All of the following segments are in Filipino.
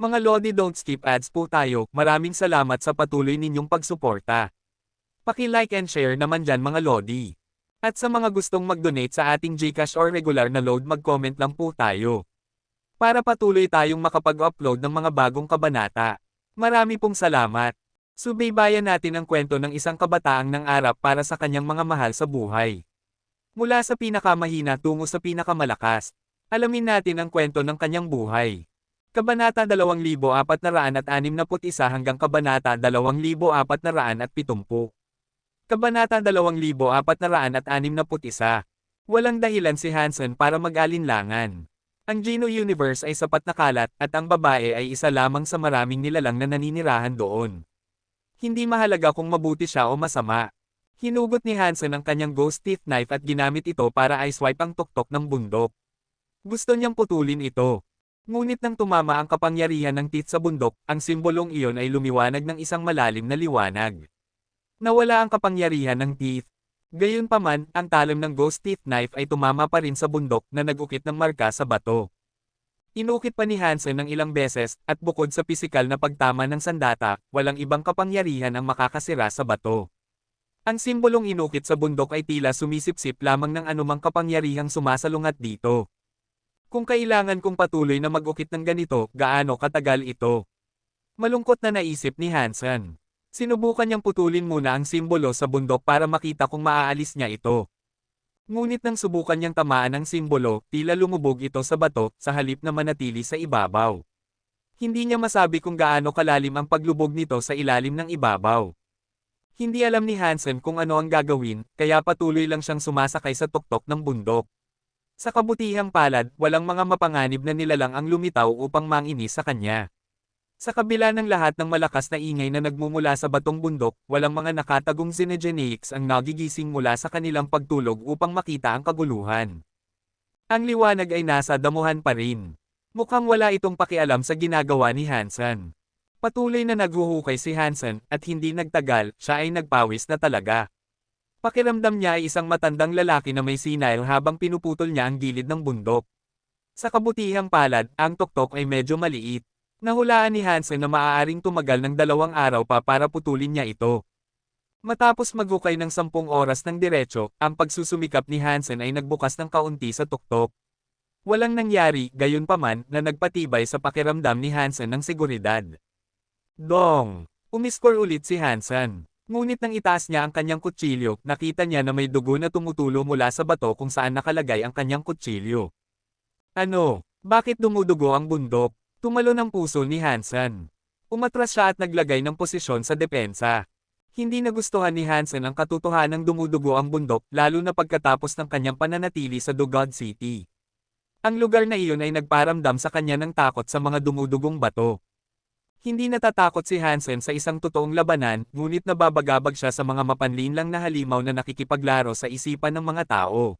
Mga Lodi, don't skip ads po tayo. Maraming salamat sa patuloy ninyong pagsuporta. Paki-like and share naman dyan mga Lodi. At sa mga gustong mag-donate sa ating GCash or regular na load, mag-comment lang po tayo. Para patuloy tayong makapag-upload ng mga bagong kabanata. Marami pong salamat. Subaybayan natin ang kwento ng isang kabataang nangarap para sa kanyang mga mahal sa buhay. Mula sa pinakamahina tungo sa pinakamalakas. Alamin natin ang kwento ng kanyang buhay. Kabanata 2461 hanggang Kabanata 2470. Kabanata 2461. Walang dahilan si Hansen para mag-alinlangan. Ang Geno Universe ay sapat na kalat at ang babae ay isa lamang sa maraming nilalang na naninirahan doon. Hindi mahalaga kung mabuti siya o masama. Hinugot ni Hansen ang kanyang ghost teeth knife at ginamit ito para i-swipe ang tuktok ng bundok. Gusto niyang putulin ito. Ngunit nang tumama ang kapangyarihan ng teeth sa bundok, ang simbolong iyon ay lumiwanag ng isang malalim na liwanag. Nawala ang kapangyarihan ng teeth. Gayunpaman, ang talim ng ghost teeth knife ay tumama pa rin sa bundok na nag-ukit ng marka sa bato. Inukit pa ni Hansen ng ilang beses, at bukod sa pisikal na pagtama ng sandata, walang ibang kapangyarihan ang makakasira sa bato. Ang simbolong inukit sa bundok ay tila sumisipsip lamang ng anumang kapangyarihang sumasalungat dito. Kung kailangan kong patuloy na mag-ukit ng ganito, gaano katagal ito? Malungkot na naisip ni Hansen. Sinubukan niyang putulin muna ang simbolo sa bundok para makita kung maaalis niya ito. Ngunit nang subukan niyang tamaan ang simbolo, tila lumubog ito sa bato, sa halip na manatili sa ibabaw. Hindi niya masabi kung gaano kalalim ang paglubog nito sa ilalim ng ibabaw. Hindi alam ni Hansen kung ano ang gagawin, kaya patuloy lang siyang sumasakay sa tuktok ng bundok. Sa kabutihang palad, walang mga mapanganib na nilalang ang lumitaw upang manginis sa kanya. Sa kabila ng lahat ng malakas na ingay na nagmumula sa batong bundok, walang mga nakatagong xenogeneics ang nagigising mula sa kanilang pagtulog upang makita ang kaguluhan. Ang liwanag ay nasa damuhan pa rin. Mukhang wala itong pakialam sa ginagawa ni Hansen. Patuloy na naghuhukay si Hansen, at hindi nagtagal, siya ay nagpawis na talaga. Pakiramdam niya ay isang matandang lalaki na may sinile habang pinuputol niya ang gilid ng bundok. Sa kabutihang palad, ang tuktok ay medyo maliit. Nahulaan ni Hansen na maaaring tumagal ng 2 araw pa para putulin niya ito. Matapos maghukay ng 10 oras ng diretso, ang pagsusumikap ni Hansen ay nagbukas ng kaunti sa tuktok. Walang nangyari, gayunpaman, na nagpatibay sa pakiramdam ni Hansen ng seguridad. Dong! Umiskor ulit si Hansen. Ngunit nang itaas niya ang kanyang kutsilyo, nakita niya na may dugo na tumutulo mula sa bato kung saan nakalagay ang kanyang kutsilyo. Ano? Bakit dumudugo ang bundok? Tumalon ang puso ni Hansen. Umatras siya at naglagay ng posisyon sa depensa. Hindi nagustuhan ni Hansen ang katotohanang dumudugo ang bundok, lalo na pagkatapos ng kanyang pananatili sa Dugod City. Ang lugar na iyon ay nagparamdam sa kanya ng takot sa mga dumudugong bato. Hindi natatakot si Hansen sa isang totoong labanan, ngunit nababagabag siya sa mga mapanlinlang na halimaw na nakikipaglaro sa isipan ng mga tao.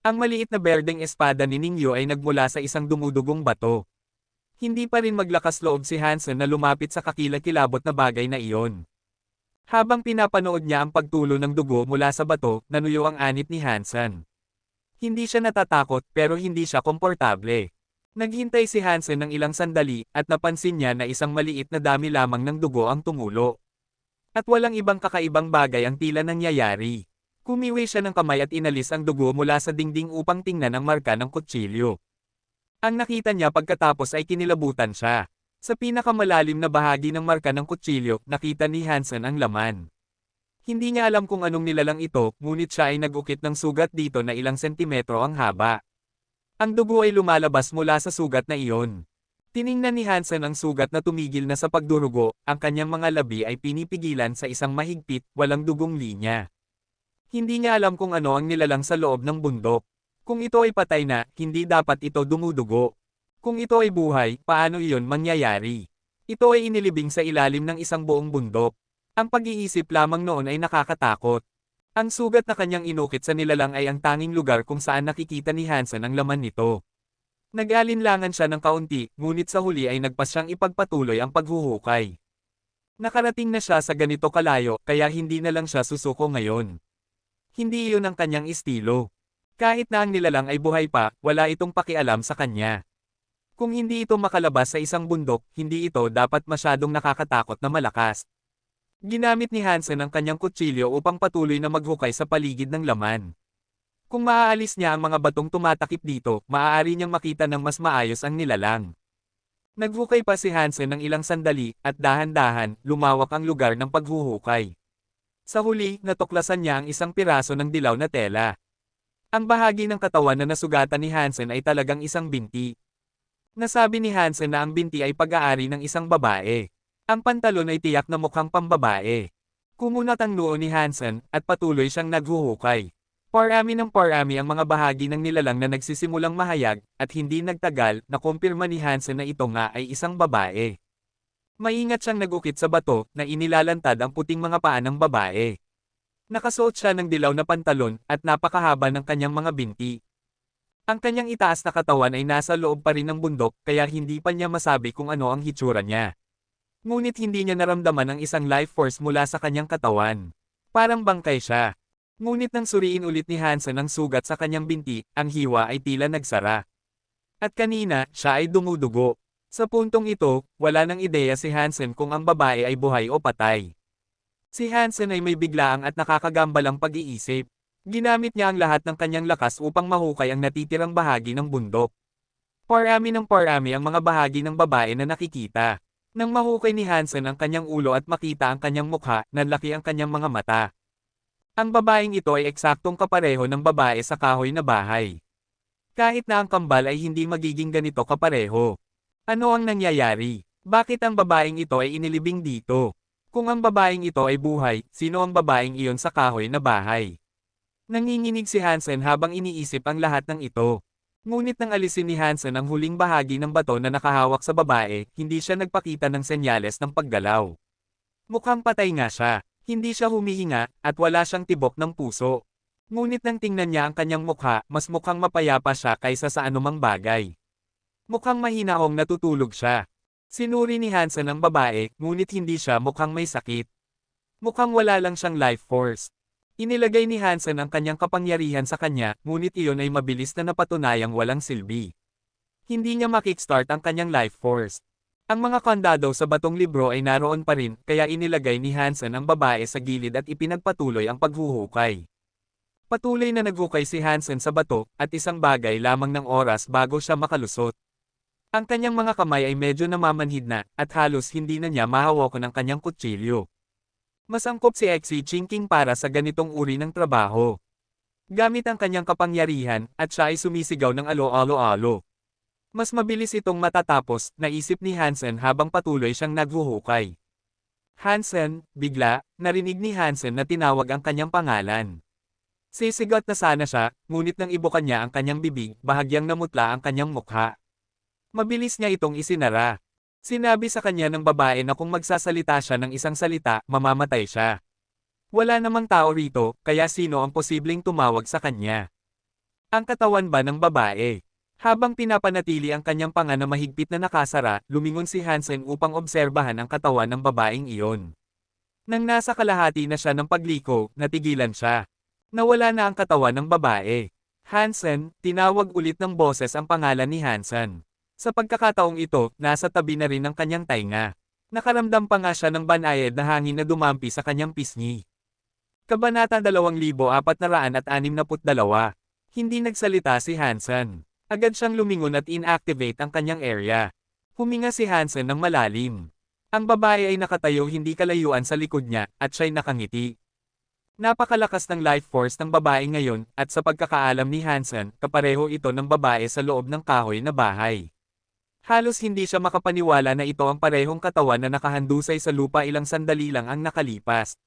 Ang maliit na berdeng espada ni Ningyo ay nagmula sa isang dumudugong bato. Hindi pa rin maglakas loob si Hansen na lumapit sa kakilakilabot na bagay na iyon. Habang pinapanood niya ang pagtulo ng dugo mula sa bato, nanuyo ang anit ni Hansen. Hindi siya natatakot pero hindi siya komportable. Naghintay si Hansen ng ilang sandali, at napansin niya na isang maliit na dami lamang ng dugo ang tumulo. At walang ibang kakaibang bagay ang tila nangyayari. Kumiwi siya ng kamay at inalis ang dugo mula sa dingding upang tingnan ang marka ng kutsilyo. Ang nakita niya pagkatapos ay kinilabutan siya. Sa pinakamalalim na bahagi ng marka ng kutsilyo, nakita ni Hansen ang laman. Hindi niya alam kung anong nilalang ito, ngunit siya ay nag-ukit ng sugat dito na ilang sentimetro ang haba. Ang dugo ay lumalabas mula sa sugat na iyon. Tiningnan ni Hansen ang sugat na tumigil na sa pagdurugo, ang kanyang mga labi ay pinipigilan sa isang mahigpit, walang dugong linya. Hindi niya alam kung ano ang nilalang sa loob ng bundok. Kung ito ay patay na, hindi dapat ito dumudugo. Kung ito ay buhay, paano iyon mangyayari? Ito ay inilibing sa ilalim ng isang buong bundok. Ang pag-iisip lamang noon ay nakakatakot. Ang sugat na kanyang inukit sa nilalang ay ang tanging lugar kung saan nakikita ni Hansen ang laman nito. Nag-alinlangan siya ng kaunti, ngunit sa huli ay nagpas siyang ipagpatuloy ang paghuhukay. Nakarating na siya sa ganito kalayo, kaya hindi na lang siya susuko ngayon. Hindi iyon ang kanyang estilo. Kahit na ang nilalang ay buhay pa, wala itong pakialam sa kanya. Kung hindi ito makalabas sa isang bundok, hindi ito dapat masyadong nakakatakot na malakas. Ginamit ni Hansen ang kanyang kutsilyo upang patuloy na maghukay sa paligid ng laman. Kung maaalis niya ang mga batong tumatakip dito, maaari niyang makita ng mas maayos ang nilalang. Naghukay pa si Hansen ng ilang sandali, at dahan-dahan, lumawak ang lugar ng paghuhukay. Sa huli, natuklasan niya ang isang piraso ng dilaw na tela. Ang bahagi ng katawan na nasugatan ni Hansen ay talagang isang binti. Nasabi ni Hansen na ang binti ay pag-aari ng isang babae. Ang pantalon ay tiyak na mukhang pambabae. Kumunat ang noo ni Hansen, at patuloy siyang naghuhukay. Parami ng parami ang mga bahagi ng nilalang na nagsisimulang mahayag, at hindi nagtagal, nakumpirma ni Hansen na ito nga ay isang babae. Maingat siyang nagukit sa bato, na inilalantad ang puting mga paa ng babae. Nakasuot siya ng dilaw na pantalon, at napakahaba ng kanyang mga binti. Ang kanyang itaas na katawan ay nasa loob pa rin ng bundok, kaya hindi pa niya masabi kung ano ang hitsura niya. Ngunit hindi niya naramdaman ang isang life force mula sa kanyang katawan. Parang bangkay siya. Ngunit nang suriin ulit ni Hansen ang sugat sa kanyang binti, ang hiwa ay tila nagsara. At kanina, siya ay dumudugo. Sa puntong ito, wala nang ideya si Hansen kung ang babae ay buhay o patay. Si Hansen ay may biglaang at nakakagambalang pag-iisip. Ginamit niya ang lahat ng kanyang lakas upang mahukay ang natitirang bahagi ng bundok. Parami ng parami ang mga bahagi ng babae na nakikita. Nang mahukay ni Hansen ang kanyang ulo at makita ang kanyang mukha, nanlaki ang kanyang mga mata. Ang babaeng ito ay eksaktong kapareho ng babae sa kahoy na bahay. Kahit na ang kambal ay hindi magiging ganito kapareho. Ano ang nangyayari? Bakit ang babaeng ito ay inilibing dito? Kung ang babaeng ito ay buhay, sino ang babaeng iyon sa kahoy na bahay? Nanginginig si Hansen habang iniisip ang lahat ng ito. Ngunit nang alisin ni Hansen ang huling bahagi ng bato na nakahawak sa babae, hindi siya nagpakita ng senyales ng paggalaw. Mukhang patay nga siya. Hindi siya humihinga, at wala siyang tibok ng puso. Ngunit nang tingnan niya ang kanyang mukha, mas mukhang mapayapa siya kaysa sa anumang bagay. Mukhang mahinahong natutulog siya. Sinuri ni Hansen ang babae, ngunit hindi siya mukhang may sakit. Mukhang wala lang siyang life force. Inilagay ni Hansen ang kanyang kapangyarihan sa kanya, ngunit iyon ay mabilis na napatunayang walang silbi. Hindi niya makickstart ang kanyang life force. Ang mga kandado sa batong libro ay naroon pa rin, kaya inilagay ni Hansen ang babae sa gilid at ipinagpatuloy ang paghuhukay. Patuloy na naghukay si Hansen sa bato, at isang bagay lamang ng oras bago siya makalusot. Ang kanyang mga kamay ay medyo namamanhid na, at halos hindi na niya mahawakan ang kanyang kutsilyo. Mas angkop si Xi Jinping para sa ganitong uri ng trabaho. Gamit ang kanyang kapangyarihan, at siya ay sumisigaw ng alo-alo-alo. Mas mabilis itong matatapos, naisip ni Hansen habang patuloy siyang naghuhukay. Hansen, bigla, narinig ni Hansen na tinawag ang kanyang pangalan. Sisigat na sana siya, ngunit nang ibukan niya ang kanyang bibig, bahagyang namutla ang kanyang mukha. Mabilis niya itong isinara. Sinabi sa kanya ng babae na kung magsasalita siya ng isang salita, mamamatay siya. Wala namang tao rito, kaya sino ang posibleng tumawag sa kanya? Ang katawan ba ng babae? Habang pinapanatili ang kanyang panga na mahigpit na nakasara, lumingon si Hansen upang obserbahan ang katawan ng babaeng iyon. Nang nasa kalahati na siya ng pagliko, natigilan siya. Nawala na ang katawan ng babae. Hansen, tinawag ulit ng boses ang pangalan ni Hansen. Sa pagkakataong ito, nasa tabi na rin ang kanyang tainga. Nakaramdam pa nga siya ng banayad na hangin na dumampi sa kanyang pisngi. Kabanata 2462. Hindi nagsalita si Hansen. Agad siyang lumingon at inactivate ang kanyang area. Huminga si Hansen ng malalim. Ang babae ay nakatayo hindi kalayuan sa likod niya, at siya'y nakangiti. Napakalakas ng life force ng babae ngayon, at sa pagkakaalam ni Hansen, kapareho ito ng babae sa loob ng kahoy na bahay. Halos hindi siya makapaniwala na ito ang parehong katawan na nakahandusay sa lupa ilang sandali lang ang nakalipas.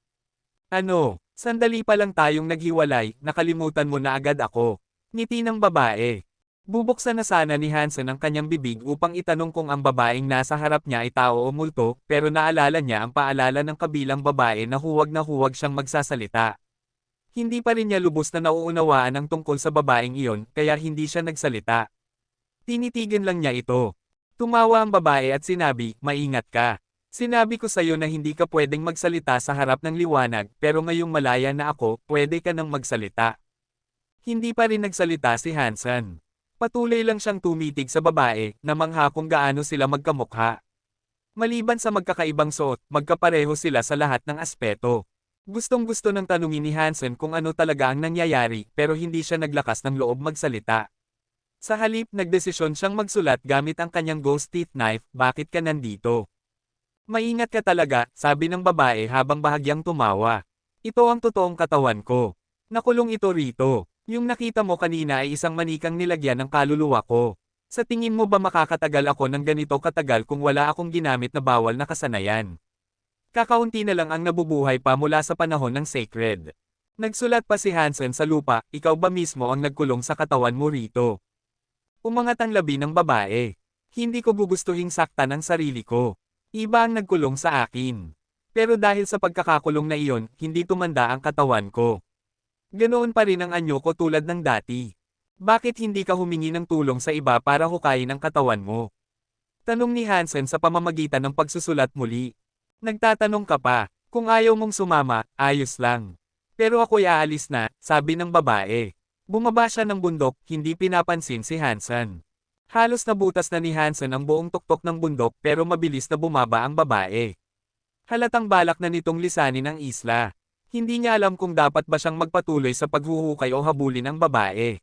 Ano, sandali pa lang tayong naghiwalay, nakalimutan mo na agad ako. Ngiti ng babae. Bubuksan na sana ni Hansen ang kanyang bibig upang itanong kung ang babaeng nasa harap niya ay tao o multo, pero naalala niya ang paalala ng kabilang babae na huwag siyang magsasalita. Hindi pa rin niya lubos na nauunawaan ang tungkol sa babaeng iyon, kaya hindi siya nagsalita. Tinitigan lang niya ito. Tumawa ang babae at sinabi, maingat ka. Sinabi ko sa'yo na hindi ka pwedeng magsalita sa harap ng liwanag, pero ngayong malaya na ako, pwede ka nang magsalita. Hindi pa rin nagsalita si Hansen. Patuloy lang siyang tumitig sa babae, na mangha kung gaano sila magkamukha. Maliban sa magkakaibang suot, magkapareho sila sa lahat ng aspeto. Gustong-gusto ng tanungin ni Hansen kung ano talaga ang nangyayari, pero hindi siya naglakas ng loob magsalita. Sa halip, nagdesisyon siyang magsulat gamit ang kanyang ghost teeth knife, bakit ka nandito? Maingat ka talaga, sabi ng babae habang bahagyang tumawa. Ito ang totoong katawan ko. Nakulong ito rito. Yung nakita mo kanina ay isang manikang nilagyan ng kaluluwa ko. Sa tingin mo ba makakatagal ako ng ganito katagal kung wala akong ginamit na bawal na kasanayan? Kakaunti na lang ang nabubuhay pa mula sa panahon ng sacred. Nagsulat pa si Hansen sa lupa, ikaw ba mismo ang nagkulong sa katawan mo rito? Umangat ang labi ng babae. Hindi ko gugustuhing saktan ang sarili ko. Iba ang nagkulong sa akin. Pero dahil sa pagkakakulong na iyon, hindi tumanda ang katawan ko. Ganoon pa rin ang anyo ko tulad ng dati. Bakit hindi ka humingi ng tulong sa iba para hukayin ang katawan mo? Tanong ni Hansen sa pamamagitan ng pagsusulat muli. Nagtatanong ka pa, kung ayaw mong sumama, ayos lang. Pero ako'y aalis na, sabi ng babae. Bumaba siya ng bundok, hindi pinapansin si Hansen. Halos nabutas na ni Hansen ang buong tuktok ng bundok pero mabilis na bumaba ang babae. Halatang balak na nitong lisanin ang isla. Hindi niya alam kung dapat ba siyang magpatuloy sa paghuhukay o habulin ang babae.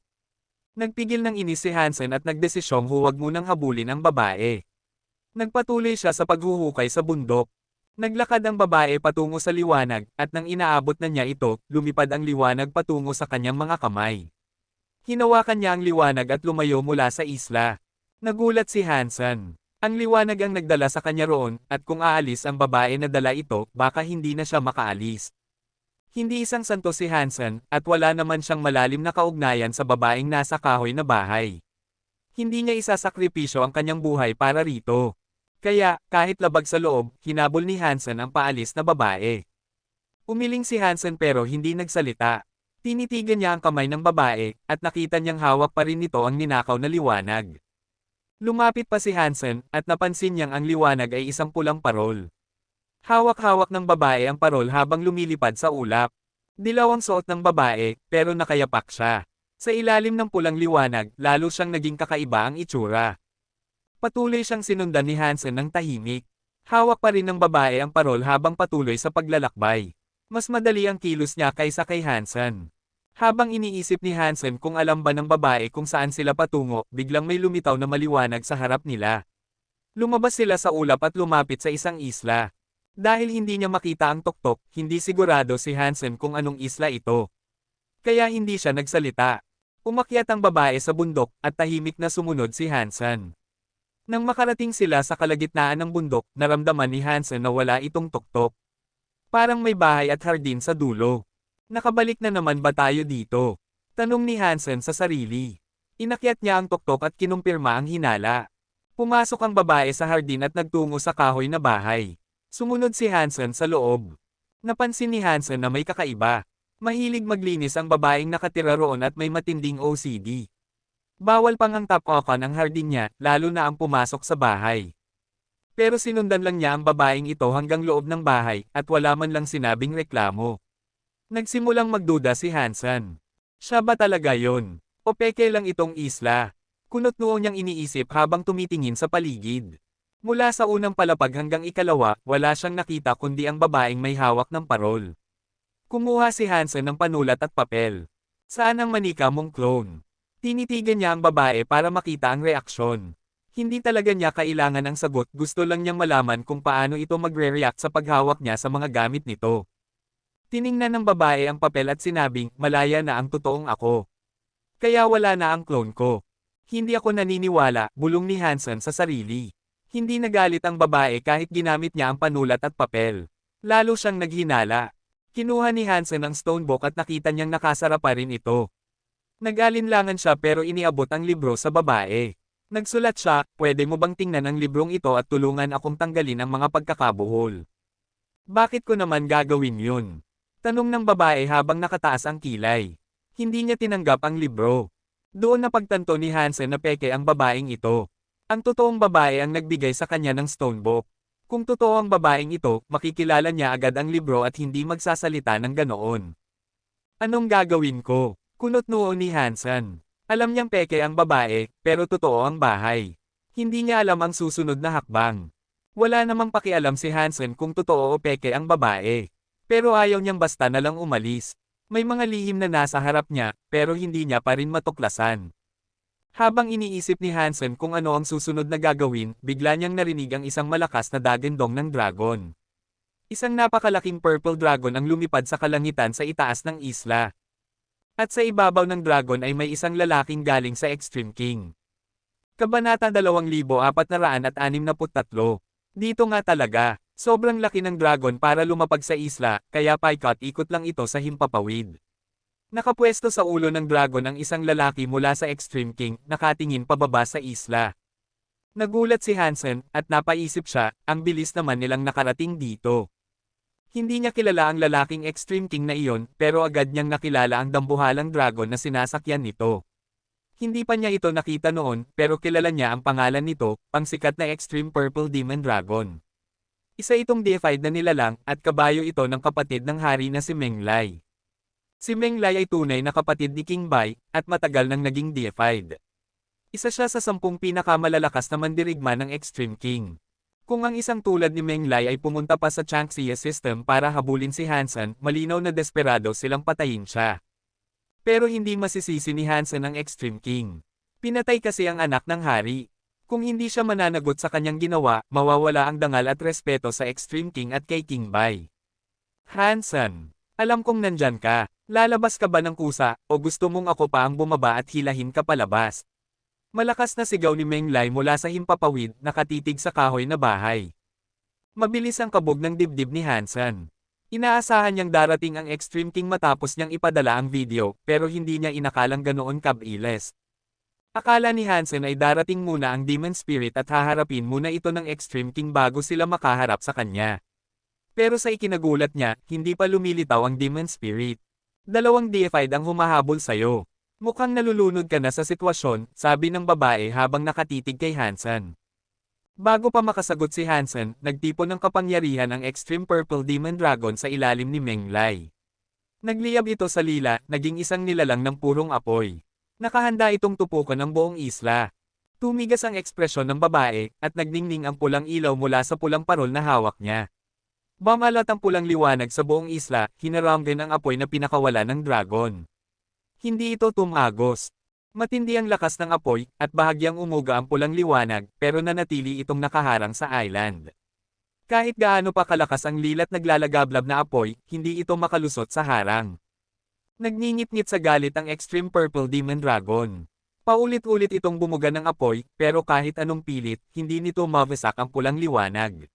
Nagpigil ng inis si Hansen at nagdesisyong huwag munang habulin ang babae. Nagpatuloy siya sa paghuhukay sa bundok. Naglakad ang babae patungo sa liwanag, at nang inaabot na niya ito, lumipad ang liwanag patungo sa kanyang mga kamay. Hinawakan niya ang liwanag at lumayo mula sa isla. Nagulat si Hansen. Ang liwanag ang nagdala sa kanya roon, at kung aalis ang babae na dala ito, baka hindi na siya makaalis. Hindi isang santo si Hansen, at wala naman siyang malalim na kaugnayan sa babaeng nasa kahoy na bahay. Hindi niya isasakripisyo ang kanyang buhay para rito. Kaya, kahit labag sa loob, hinabol ni Hansen ang paalis na babae. Umiling si Hansen pero hindi nagsalita. Tinitigan niya ang kamay ng babae, at nakita niyang hawak pa rin nito ang ninakaw na liwanag. Lumapit pa si Hansen, at napansin niyang ang liwanag ay isang pulang parol. Hawak-hawak ng babae ang parol habang lumilipad sa ulap. Dilaw ang suot ng babae, pero nakayapak siya. Sa ilalim ng pulang liwanag, lalo siyang naging kakaiba ang itsura. Patuloy siyang sinundan ni Hansen ng tahimik. Hawak pa rin ng babae ang parol habang patuloy sa paglalakbay. Mas madali ang kilos niya kaysa kay Hansen. Habang iniisip ni Hansen kung alam ba ng babae kung saan sila patungo, biglang may lumitaw na maliwanag sa harap nila. Lumabas sila sa ulap at lumapit sa isang isla. Dahil hindi niya makita ang tuktok, hindi sigurado si Hansen kung anong isla ito. Kaya hindi siya nagsalita. Umakyat ang babae sa bundok, at tahimik na sumunod si Hansen. Nang makarating sila sa kalagitnaan ng bundok, naramdaman ni Hansen na wala itong tuktok. Parang may bahay at hardin sa dulo. Nakabalik na naman ba tayo dito? Tanong ni Hansen sa sarili. Inakyat niya ang tuktok at kinumpirma ang hinala. Pumasok ang babae sa hardin at nagtungo sa kahoy na bahay. Sumunod si Hansen sa loob. Napansin ni Hansen na may kakaiba. Mahilig maglinis ang babaeng nakatira roon at may matinding OCD. Bawal pang ang tapakan ang hardin niya, lalo na ang pumasok sa bahay. Pero sinundan lang niya ang babaeng ito hanggang loob ng bahay, at wala man lang sinabing reklamo. Nagsimulang magduda si Hansen. Siya ba talaga yon? O peke lang itong isla? Kunot noon niyang iniisip habang tumitingin sa paligid. Mula sa unang palapag hanggang ikalawa, wala siyang nakita kundi ang babaeng may hawak ng parol. Kumuha si Hansen ng panulat at papel. Saan ang manika mong clone? Tinitigan niya ang babae para makita ang reaksyon. Hindi talaga niya kailangan ang sagot, gusto lang niyang malaman kung paano ito magre-react sa paghawak niya sa mga gamit nito. Tiningnan ng babae ang papel at sinabing, malaya na ang totoong ako. Kaya wala na ang clone ko. Hindi ako naniniwala, bulong ni Hansen sa sarili. Hindi nagalit ang babae kahit ginamit niya ang panulat at papel. Lalo siyang naghinala. Kinuha ni Hansen ang stonebook at nakita niyang nakasara pa rin ito. Nag-alinlangan siya pero iniabot ang libro sa babae. Nagsulat siya, pwede mo bang tingnan ang librong ito at tulungan akong tanggalin ang mga pagkakabuhol? Bakit ko naman gagawin yun? Tanong ng babae habang nakataas ang kilay. Hindi niya tinanggap ang libro. Doon napagtanto ni Hansen na peke ang babaeng ito. Ang totoong babae ang nagbigay sa kanya ng stonebook. Kung totoo ang babaeng ito, makikilala niya agad ang libro at hindi magsasalita ng ganoon. Anong gagawin ko? Kunot noon ni Hansen. Alam niyang peke ang babae, pero totoo ang bahay. Hindi niya alam ang susunod na hakbang. Wala namang pakialam si Hansen kung totoo o peke ang babae. Pero ayaw niyang basta na lang umalis. May mga lihim na nasa harap niya, pero hindi niya pa rin matuklasan. Habang iniisip ni Hansen kung ano ang susunod na gagawin, bigla niyang narinig ang isang malakas na dagandong ng dragon. Isang napakalaking purple dragon ang lumipad sa kalangitan sa itaas ng isla. At sa ibabaw ng dragon ay may isang lalaking galing sa Extreme King. Kabanata 2463. Dito nga talaga, sobrang laki ng dragon para lumapag sa isla, kaya paikot-ikot lang ito sa himpapawid. Nakapwesto sa ulo ng dragon ang isang lalaki mula sa Extreme King, nakatingin pababa sa isla. Nagulat si Hansen, at napaisip siya, ang bilis naman nilang nakarating dito. Hindi niya kilala ang lalaking Extreme King na iyon, pero agad niyang nakilala ang dambuhalang dragon na sinasakyan nito. Hindi pa niya ito nakita noon, pero kilala niya ang pangalan nito, pangsikat na Extreme Purple Demon Dragon. Isa itong deified na nilalang, at kabayo ito ng kapatid ng hari na si Menglai. Si Menglai ay tunay na kapatid ni King Bai, at matagal nang naging deified. Isa siya sa 10 pinakamalalakas na mandirigma ng Extreme King. Kung ang isang tulad ni Menglai ay pumunta pa sa Changxia system para habulin si Hansen, malinaw na desperado silang patayin siya. Pero hindi masisisi ni Hansen ang Extreme King. Pinatay kasi ang anak ng hari. Kung hindi siya mananagot sa kanyang ginawa, mawawala ang dangal at respeto sa Extreme King at kay King Bai. Hansen, alam kong nandyan ka. Lalabas ka ba ng kusa, o gusto mong ako pa ang bumaba at hilahin ka palabas? Malakas na sigaw ni Menglai mula sa himpapawid, nakatitig sa kahoy na bahay. Mabilis ang kabog ng dibdib ni Hansen. Inaasahan niyang darating ang Extreme King matapos niyang ipadala ang video, pero hindi niya inakalang ganoon kabilis. Akala ni Hansen ay darating muna ang Demon Spirit at haharapin muna ito ng Extreme King bago sila makaharap sa kanya. Pero sa ikinagulat niya, hindi pa lumilitaw ang Demon Spirit. Dalawang deified ang humahabol sa'yo. Mukhang nalulunod ka na sa sitwasyon, sabi ng babae habang nakatitig kay Hansen. Bago pa makasagot si Hansen, nagtipon ng kapangyarihan ang Extreme Purple Demon Dragon sa ilalim ni Menglai. Nagliyab ito sa lila, naging isang nilalang ng purong apoy. Nakahanda itong tupukan ng buong isla. Tumigas ang ekspresyon ng babae, at nagningning ang pulang ilaw mula sa pulang parol na hawak niya. Bumalat ang pulang liwanag sa buong isla, hinaram din ang apoy na pinakawala ng dragon. Hindi ito tumagos. Matindi ang lakas ng apoy, at bahagyang umuga ang pulang liwanag, pero nanatili itong nakaharang sa island. Kahit gaano pa kalakas ang lilat naglalagablab na apoy, hindi ito makalusot sa harang. Nagngingit-ngit sa galit ang Extreme Purple Demon Dragon. Paulit-ulit itong bumuga ng apoy, pero kahit anong pilit, hindi nito mawasak ang pulang liwanag.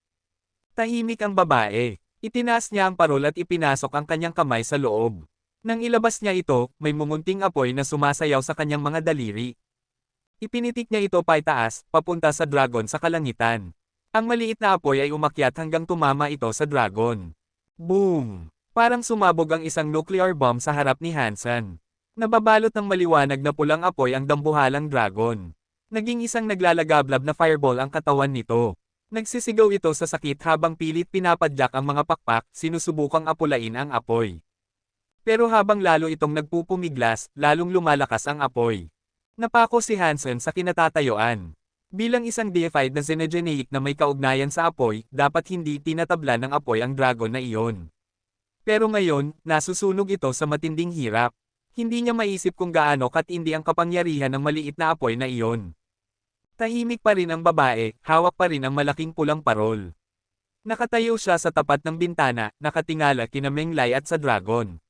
Tahimik ang babae. Itinaas niya ang parol at ipinasok ang kanyang kamay sa loob. Nang ilabas niya ito, may mumunting apoy na sumasayaw sa kanyang mga daliri. Ipinitik niya ito paitaas, papunta sa dragon sa kalangitan. Ang maliit na apoy ay umakyat hanggang tumama ito sa dragon. Boom! Parang sumabog ang isang nuclear bomb sa harap ni Hansen. Nababalot ng maliwanag na pulang apoy ang dambuhalang dragon. Naging isang naglalagablab na fireball ang katawan nito. Nagsisigaw ito sa sakit habang pilit pinapadyak ang mga pakpak, sinusubukang apulain ang apoy. Pero habang lalo itong nagpupumiglas, lalong lumalakas ang apoy. Napako si Hansen sa kinatatayuan. Bilang isang deified na xenogeneic na may kaugnayan sa apoy, dapat hindi tinatabla ng apoy ang dragon na iyon. Pero ngayon, nasusunog ito sa matinding hirap. Hindi niya maisip kung gaano katindi ang kapangyarihan ng maliit na apoy na iyon. Tahimik pa rin ang babae, hawak pa rin ang malaking pulang parol. Nakatayo siya sa tapat ng bintana, nakatingala kina Menglai at sa dragon.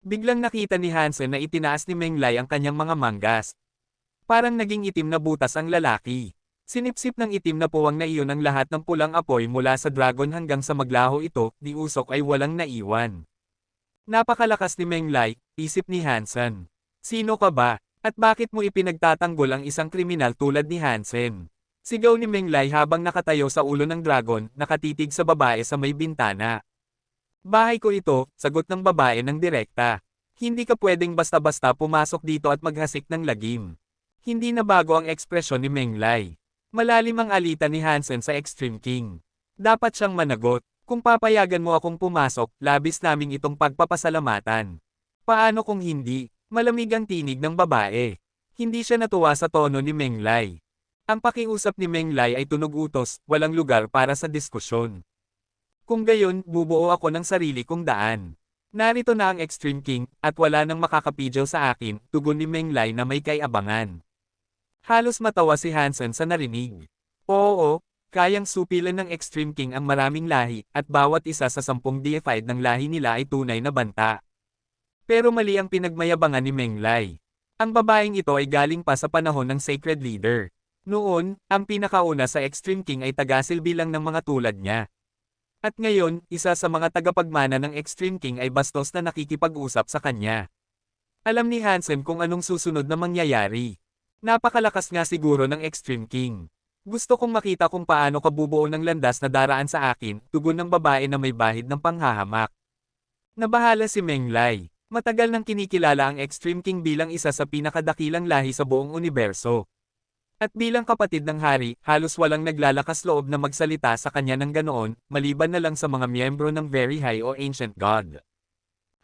Biglang nakita ni Hansen na itinaas ni Menglai ang kanyang mga manggas. Parang naging itim na butas ang lalaki. Sinipsip ng itim na puwang na iyon ang lahat ng pulang apoy mula sa dragon hanggang sa maglaho ito, ni usok ay walang naiwan. Napakalakas ni Menglai, isip ni Hansen. Sino ka ba? At bakit mo ipinagtatanggol ang isang kriminal tulad ni Hansen? Sigaw ni Menglai habang nakatayo sa ulo ng dragon, nakatitig sa babae sa may bintana. Bahay ko ito, sagot ng babae ng direkta. Hindi ka pwedeng basta-basta pumasok dito at maghasik ng lagim. Hindi na bago ang ekspresyon ni Menglai. Malalim ang alitan ni Hansen sa Extreme King. Dapat siyang managot. Kung papayagan mo akong pumasok, labis naming itong pagpapasalamatan. Paano kung hindi? Malamig ang tinig ng babae. Hindi siya natuwa sa tono ni Menglay. Ang pakiusap ni Menglay ay tunog utos, walang lugar para sa diskusyon. Kung gayon, bubuo ako ng sarili kong daan. Narito na ang Extreme King, at wala nang makakapigil sa akin, tugon ni Menglay na may kaiabangan. Halos matawa si Hansen sa narinig. Oo, kayang supilan ng Extreme King ang maraming lahi, at bawat isa sa 10 deified ng lahi nila ay tunay na banta. Pero mali ang pinagmayabangan ni Menglay. Ang babaeng ito ay galing pa sa panahon ng Sacred Leader. Noon, ang pinakauna sa Extreme King ay tagasilbi lang ng mga tulad niya. At ngayon, isa sa mga tagapagmana ng Extreme King ay bastos na nakikipag-usap sa kanya. Alam ni Hansen kung anong susunod na mangyayari. Napakalakas nga siguro ng Extreme King. Gusto kong makita kung paano kabubuo ng landas na daraan sa akin, tugon ng babae na may bahid ng panghahamak. Nabahala si Menglay. Matagal nang kinikilala ang Extreme King bilang isa sa pinakadakilang lahi sa buong universo. At bilang kapatid ng hari, halos walang naglalakas loob na magsalita sa kanya ng ganoon, maliban na lang sa mga miyembro ng Very High o Ancient God.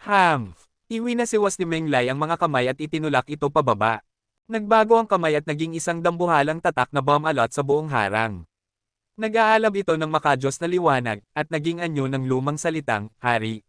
Humph! Iwinasiwas ni Menglay ang mga kamay at itinulak ito pababa. Nagbago ang kamay at naging isang dambuhalang tatak na bomb-alot sa buong harang. Nag-aalab ito ng makadyos na liwanag, at naging anyo ng lumang salitang, Hari.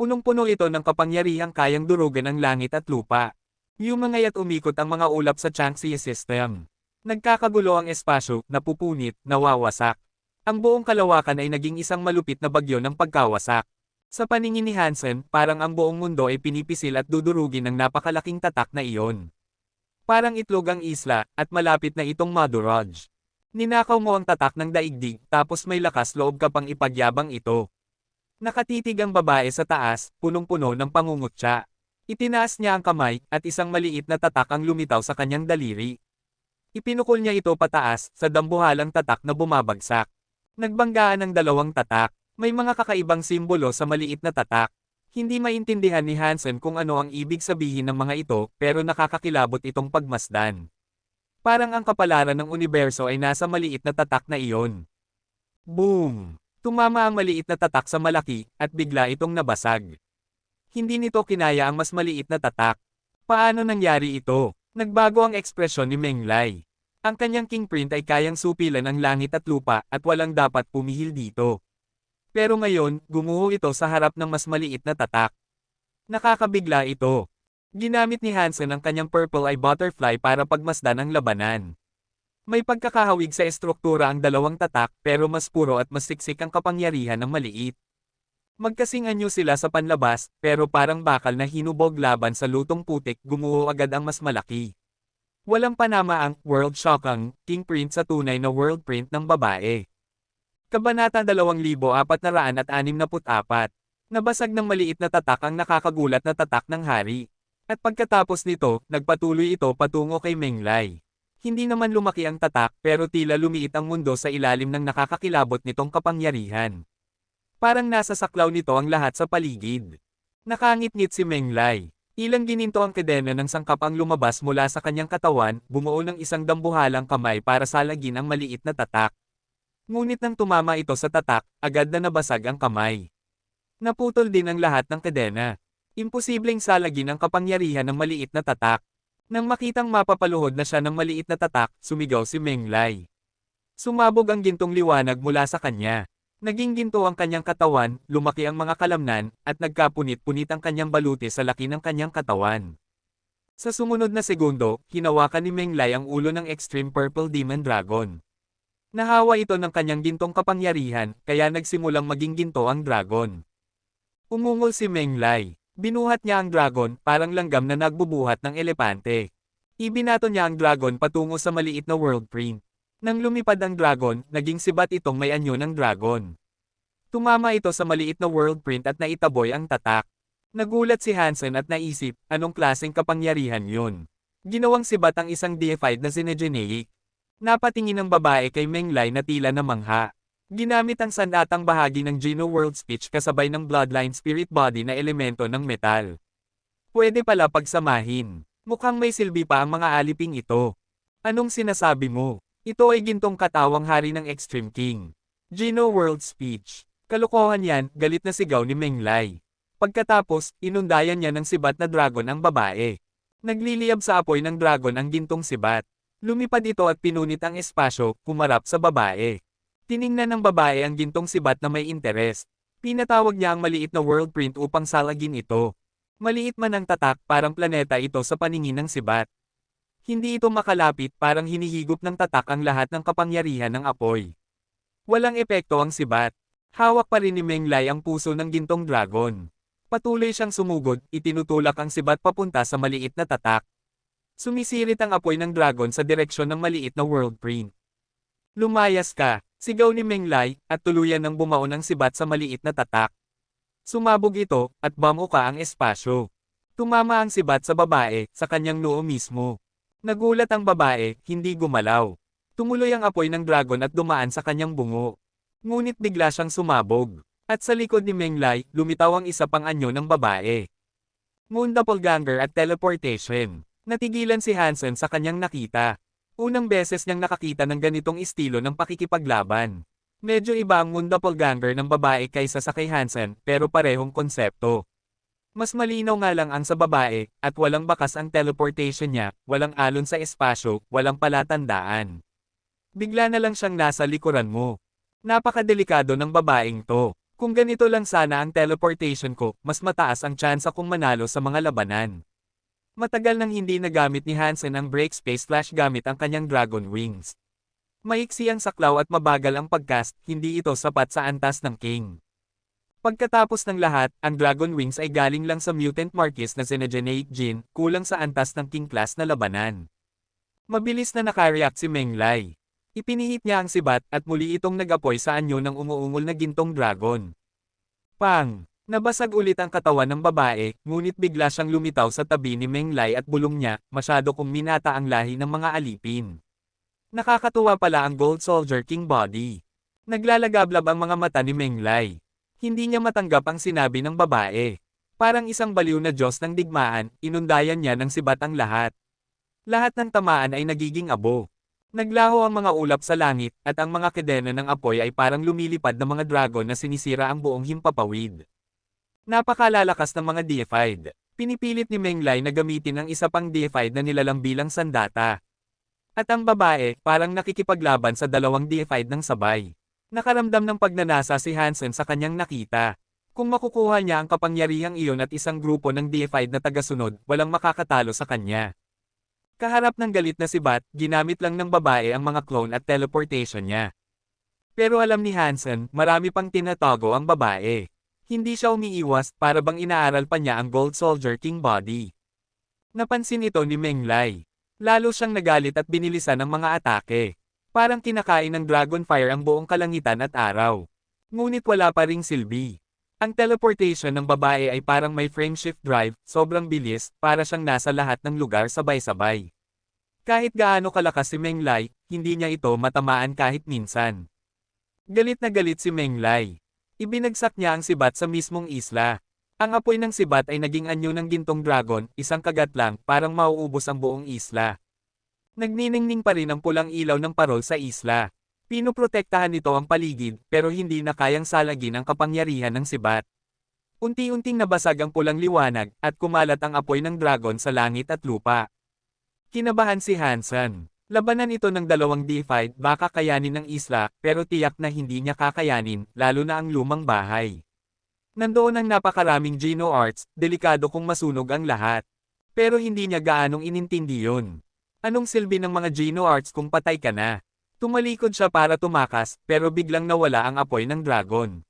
Punong-puno ito ng kapangyarihang kayang durugan ang langit at lupa. Yumangay at umikot ang mga ulap sa Changxi system. Nagkakagulo ang espasyo, napupunit, nawawasak. Ang buong kalawakan ay naging isang malupit na bagyo ng pagkawasak. Sa paningin ni Hansen, parang ang buong mundo ay pinipisil at dudurugin ng napakalaking tatak na iyon. Parang itlog ang isla, at malapit na itong madurage. Ninakaw mo ang tatak ng daigdig, tapos may lakas loob ka pang ipagyabang ito. Nakatitig ang babae sa taas, punong-puno ng pangungutya. Itinaas niya ang kamay, at isang maliit na tatak ang lumitaw sa kanyang daliri. Ipinukol niya ito pataas, sa dambuhalang tatak na bumabagsak. Nagbanggaan ang dalawang tatak. May mga kakaibang simbolo sa maliit na tatak. Hindi maintindihan ni Hansen kung ano ang ibig sabihin ng mga ito, pero nakakakilabot itong pagmasdan. Parang ang kapalaran ng universo ay nasa maliit na tatak na iyon. Boom! Tumama ang maliit na tatak sa malaki, at bigla itong nabasag. Hindi nito kinaya ang mas maliit na tatak. Paano nangyari ito? Nagbago ang ekspresyon ni Menglay. Ang kanyang kingprint ay kayang supilan ang langit at lupa, at walang dapat pumihil dito. Pero ngayon, gumuho ito sa harap ng mas maliit na tatak. Nakakabigla ito. Ginamit ni Hansen ang kanyang purple eye butterfly para pagmasdan ang labanan. May pagkakahawig sa estruktura ang dalawang tatak, pero mas puro at mas siksik ang kapangyarihan ng maliit. Magkasing anyo sila sa panlabas, pero parang bakal na hinubog laban sa lutong putik, gumuho agad ang mas malaki. Walang panama ang world shock ang kingprint sa tunay na world print ng babae. Kabanata 2464. Nabasag ng maliit na tatak ang nakakagulat na tatak ng hari. At pagkatapos nito, nagpatuloy ito patungo kay Menglay. Hindi naman lumaki ang tatak, pero tila lumiit ang mundo sa ilalim ng nakakakilabot nitong kapangyarihan. Parang nasa saklaw nito ang lahat sa paligid. Nakangit-ngit si Menglay. Ilang gininto ang kadena ng sangkap ang lumabas mula sa kanyang katawan, bumuo ng isang dambuhalang kamay para salagin ang maliit na tatak. Ngunit nang tumama ito sa tatak, agad na nabasag ang kamay. Naputol din ang lahat ng kadena. Imposibleng salagin ang kapangyarihan ng maliit na tatak. Nang makitang mapapaluhod na siya ng maliit na tatak, sumigaw si Menglay. Sumabog ang gintong liwanag mula sa kanya. Naging ginto ang kanyang katawan, lumaki ang mga kalamnan, at nagkapunit-punit ang kanyang baluti sa laki ng kanyang katawan. Sa sumunod na segundo, hinawakan ni Menglay ang ulo ng Extreme Purple Demon Dragon. Nahawa ito ng kanyang gintong kapangyarihan, kaya nagsimulang maging ginto ang dragon. Umungol si Menglay. Binuhat niya ang dragon, parang langgam na nagbubuhat ng elepante. Ibinato niya ang dragon patungo sa maliit na world print. Nang lumipad ang dragon, naging sibat itong may anyo ng dragon. Tumama ito sa maliit na world print at naitaboy ang tatak. Nagulat si Hansen at naisip, anong klaseng kapangyarihan yun? Ginawang sibat ang isang deified na Sinegeneic. Napatingin ang babae kay Menglay na tila namangha. Ginamit ang sandatang bahagi ng Geno World Speech kasabay ng Bloodline Spirit Body na elemento ng metal. Pwede pala pagsamahin. Mukhang may silbi pa ang mga aliping ito. Anong sinasabi mo? Ito ay gintong katawang hari ng Extreme King. Geno World Speech. Kalokohan yan, galit na sigaw ni Menglay. Pagkatapos, inundayan niya ng sibat na dragon ang babae. Nagliliyab sa apoy ng dragon ang gintong sibat. Lumipad ito at pinunit ang espasyo, humarap sa babae. Tiningnan ng babae ang gintong sibat na may interes. Pinatawag niya ang maliit na world print upang salagin ito. Maliit man ang tatak, parang planeta ito sa paningin ng sibat. Hindi ito makalapit, parang hinihigop ng tatak ang lahat ng kapangyarihan ng apoy. Walang epekto ang sibat. Hawak pa rin ni Menglay ang puso ng gintong dragon. Patuloy siyang sumugod, itinutulak ang sibat papunta sa maliit na tatak. Sumisirit ang apoy ng dragon sa direksyon ng maliit na world print. Lumayas ka, sigaw ni Menglay, at tuluyan ng bumaon ang sibat sa maliit na tatak. Sumabog ito, at bamuka ang espasyo. Tumama ang sibat sa babae, sa kanyang noo mismo. Nagulat ang babae, hindi gumalaw. Tumuloy ang apoy ng dragon at dumaan sa kanyang bungo. Ngunit bigla siyang sumabog. At sa likod ni Menglay, lumitaw ang isa pang anyo ng babae. Moon Doppelganger at Teleportation. Natigilan si Hansen sa kanyang nakita. Unang beses niyang nakakita ng ganitong estilo ng pakikipaglaban. Medyo iba ang Moon Doppelganger ng babae kaysa sa kay Hansen, pero parehong konsepto. Mas malinaw nga lang ang sa babae, at walang bakas ang teleportation niya, walang alon sa espasyo, walang palatandaan. Bigla na lang siyang nasa likuran mo. Napakadelikado ng babaeng to. Kung ganito lang sana ang teleportation ko, mas mataas ang tsansa kong manalo sa mga labanan. Matagal nang hindi nagamit ni Hansen ang break space / gamit ang kanyang dragon wings. Maiksi ang saklaw at mabagal ang pagcast, hindi ito sapat sa antas ng king. Pagkatapos ng lahat, ang dragon wings ay galing lang sa mutant marquis na Xenogeneic Jin, kulang sa antas ng king class na labanan. Mabilis na nakareact si Menglay. Ipinihit niya ang sibat at muli itong nag-apoy sa anyo ng umuungol na gintong dragon. Pang! Nabasag ulit ang katawan ng babae, ngunit bigla siyang lumitaw sa tabi ni Menglay at bulong niya, masyado kong minata ang lahi ng mga alipin. Nakakatuwa pala ang Gold Soldier King body. Naglalagablab ang mga mata ni Menglay. Hindi niya matanggap ang sinabi ng babae. Parang isang baliw na Diyos ng digmaan, inundayan niya ng sibat ang lahat. Lahat ng tamaan ay nagiging abo. Naglaho ang mga ulap sa langit, at ang mga kedena ng apoy ay parang lumilipad na mga dragon na sinisira ang buong himpapawid. Napakalalakas ng mga deified. Pinipilit ni Menglay na gamitin ang isa pang deified na nilalang bilang sandata. At ang babae, parang nakikipaglaban sa dalawang deified ng sabay. Nakaramdam ng pagnanasa si Hansen sa kanyang nakita. Kung makukuha niya ang kapangyarihang iyon at isang grupo ng deified na tagasunod, walang makakatalo sa kanya. Kaharap ng galit na sibat, ginamit lang ng babae ang mga clone at teleportation niya. Pero alam ni Hansen, marami pang tinatago ang babae. Hindi siya umiiwas, para bang inaaral pa niya ang Gold Soldier King body. Napansin ito ni Menglay. Lalo siyang nagalit at binilisan ng mga atake. Parang kinakain ng Dragonfire ang buong kalangitan at araw. Ngunit wala pa ring silbi. Ang teleportation ng babae ay parang may frameshift drive, sobrang bilis, para siyang nasa lahat ng lugar sabay-sabay. Kahit gaano kalakas si Menglay, hindi niya ito matamaan kahit minsan. Galit na galit si Menglay. Ibinagsak niya ang sibat sa mismong isla. Ang apoy ng sibat ay naging anyo ng gintong dragon, isang kagat lang, parang mauubos ang buong isla. Nagniningning pa rin ang pulang ilaw ng parol sa isla. Pinoprotektahan nito ang paligid, pero hindi na kayang salagin ang kapangyarihan ng sibat. Unti-unting nabasag ang pulang liwanag, at kumalat ang apoy ng dragon sa langit at lupa. Kinabahan si Hansen. Labanan ito ng dalawang deified, baka kayanin ng isla, pero tiyak na hindi niya kakayanin, lalo na ang lumang bahay. Nandoon ang napakaraming Geno Arts, delikado kung masunog ang lahat. Pero hindi niya gaanong inintindi yun. Anong silbi ng mga Geno Arts kung patay ka na? Tumalikod siya para tumakas, pero biglang nawala ang apoy ng dragon.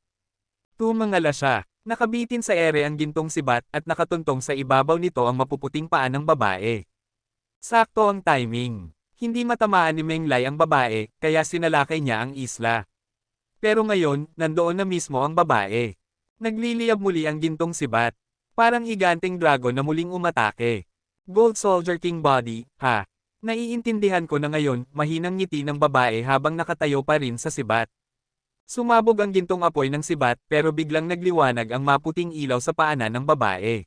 Tumangala siya. Nakabitin sa ere ang gintong sibat, at nakatuntong sa ibabaw nito ang mapuputing paa ng babae. Sakto ang timing. Hindi matamaan ni Menglay ang babae, kaya sinalakay niya ang isla. Pero ngayon, nandoon na mismo ang babae. Nagliliyab muli ang gintong sibat. Parang higanteng dragon na muling umatake. Gold Soldier King body, ha? Naiintindihan ko na ngayon, mahinang ngiti ng babae habang nakatayo pa rin sa sibat. Sumabog ang gintong apoy ng sibat, pero biglang nagliwanag ang maputing ilaw sa paanan ng babae.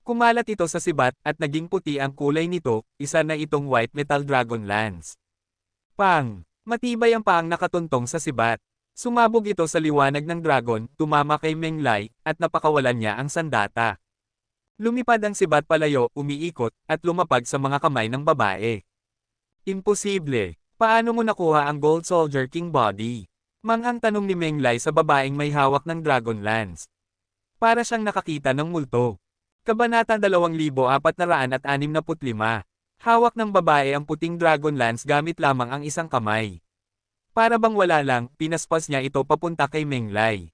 Kumalat ito sa sibat, at naging puti ang kulay nito, isa na itong White Metal Dragon Lance. Pang! Matibay ang paang nakatuntong sa sibat. Sumabog ito sa liwanag ng dragon, tumama kay Menglay, at napakawalan niya ang sandata. Lumipad ang sibat palayo, umiikot, at lumapag sa mga kamay ng babae. Imposible. Paano mo nakuha ang Gold Soldier King body? Manghang tanong ni Menglay sa babaeng may hawak ng Dragon Lance. Para siyang nakakita ng multo. Kabanata 2465. Hawak ng babae ang puting Dragon Lance gamit lamang ang isang kamay. Para bang wala lang, pinaspas niya ito papunta kay Menglay.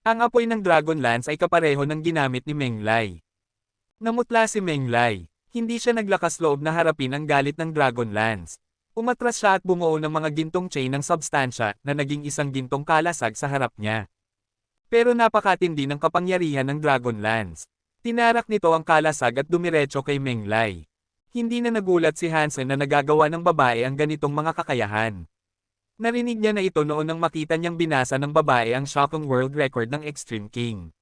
Ang apoy ng Dragon Lance ay kapareho ng ginamit ni Menglay. Namutla si Menglay. Hindi siya naglakas loob na harapin ang galit ng Dragon Lance. Umatras siya at bumuo ng mga gintong chain ng substansya na naging isang gintong kalasag sa harap niya. Pero napakatindi ng kapangyarihan ng Dragon Lance. Tinarak nito ang kalasag at dumiretso kay Menglay. Hindi na nagulat si Hansen na nagagawa ng babae ang ganitong mga kakayahan. Narinig niya na ito noon nang makita niyang binasa ng babae ang shocking world record ng Extreme King.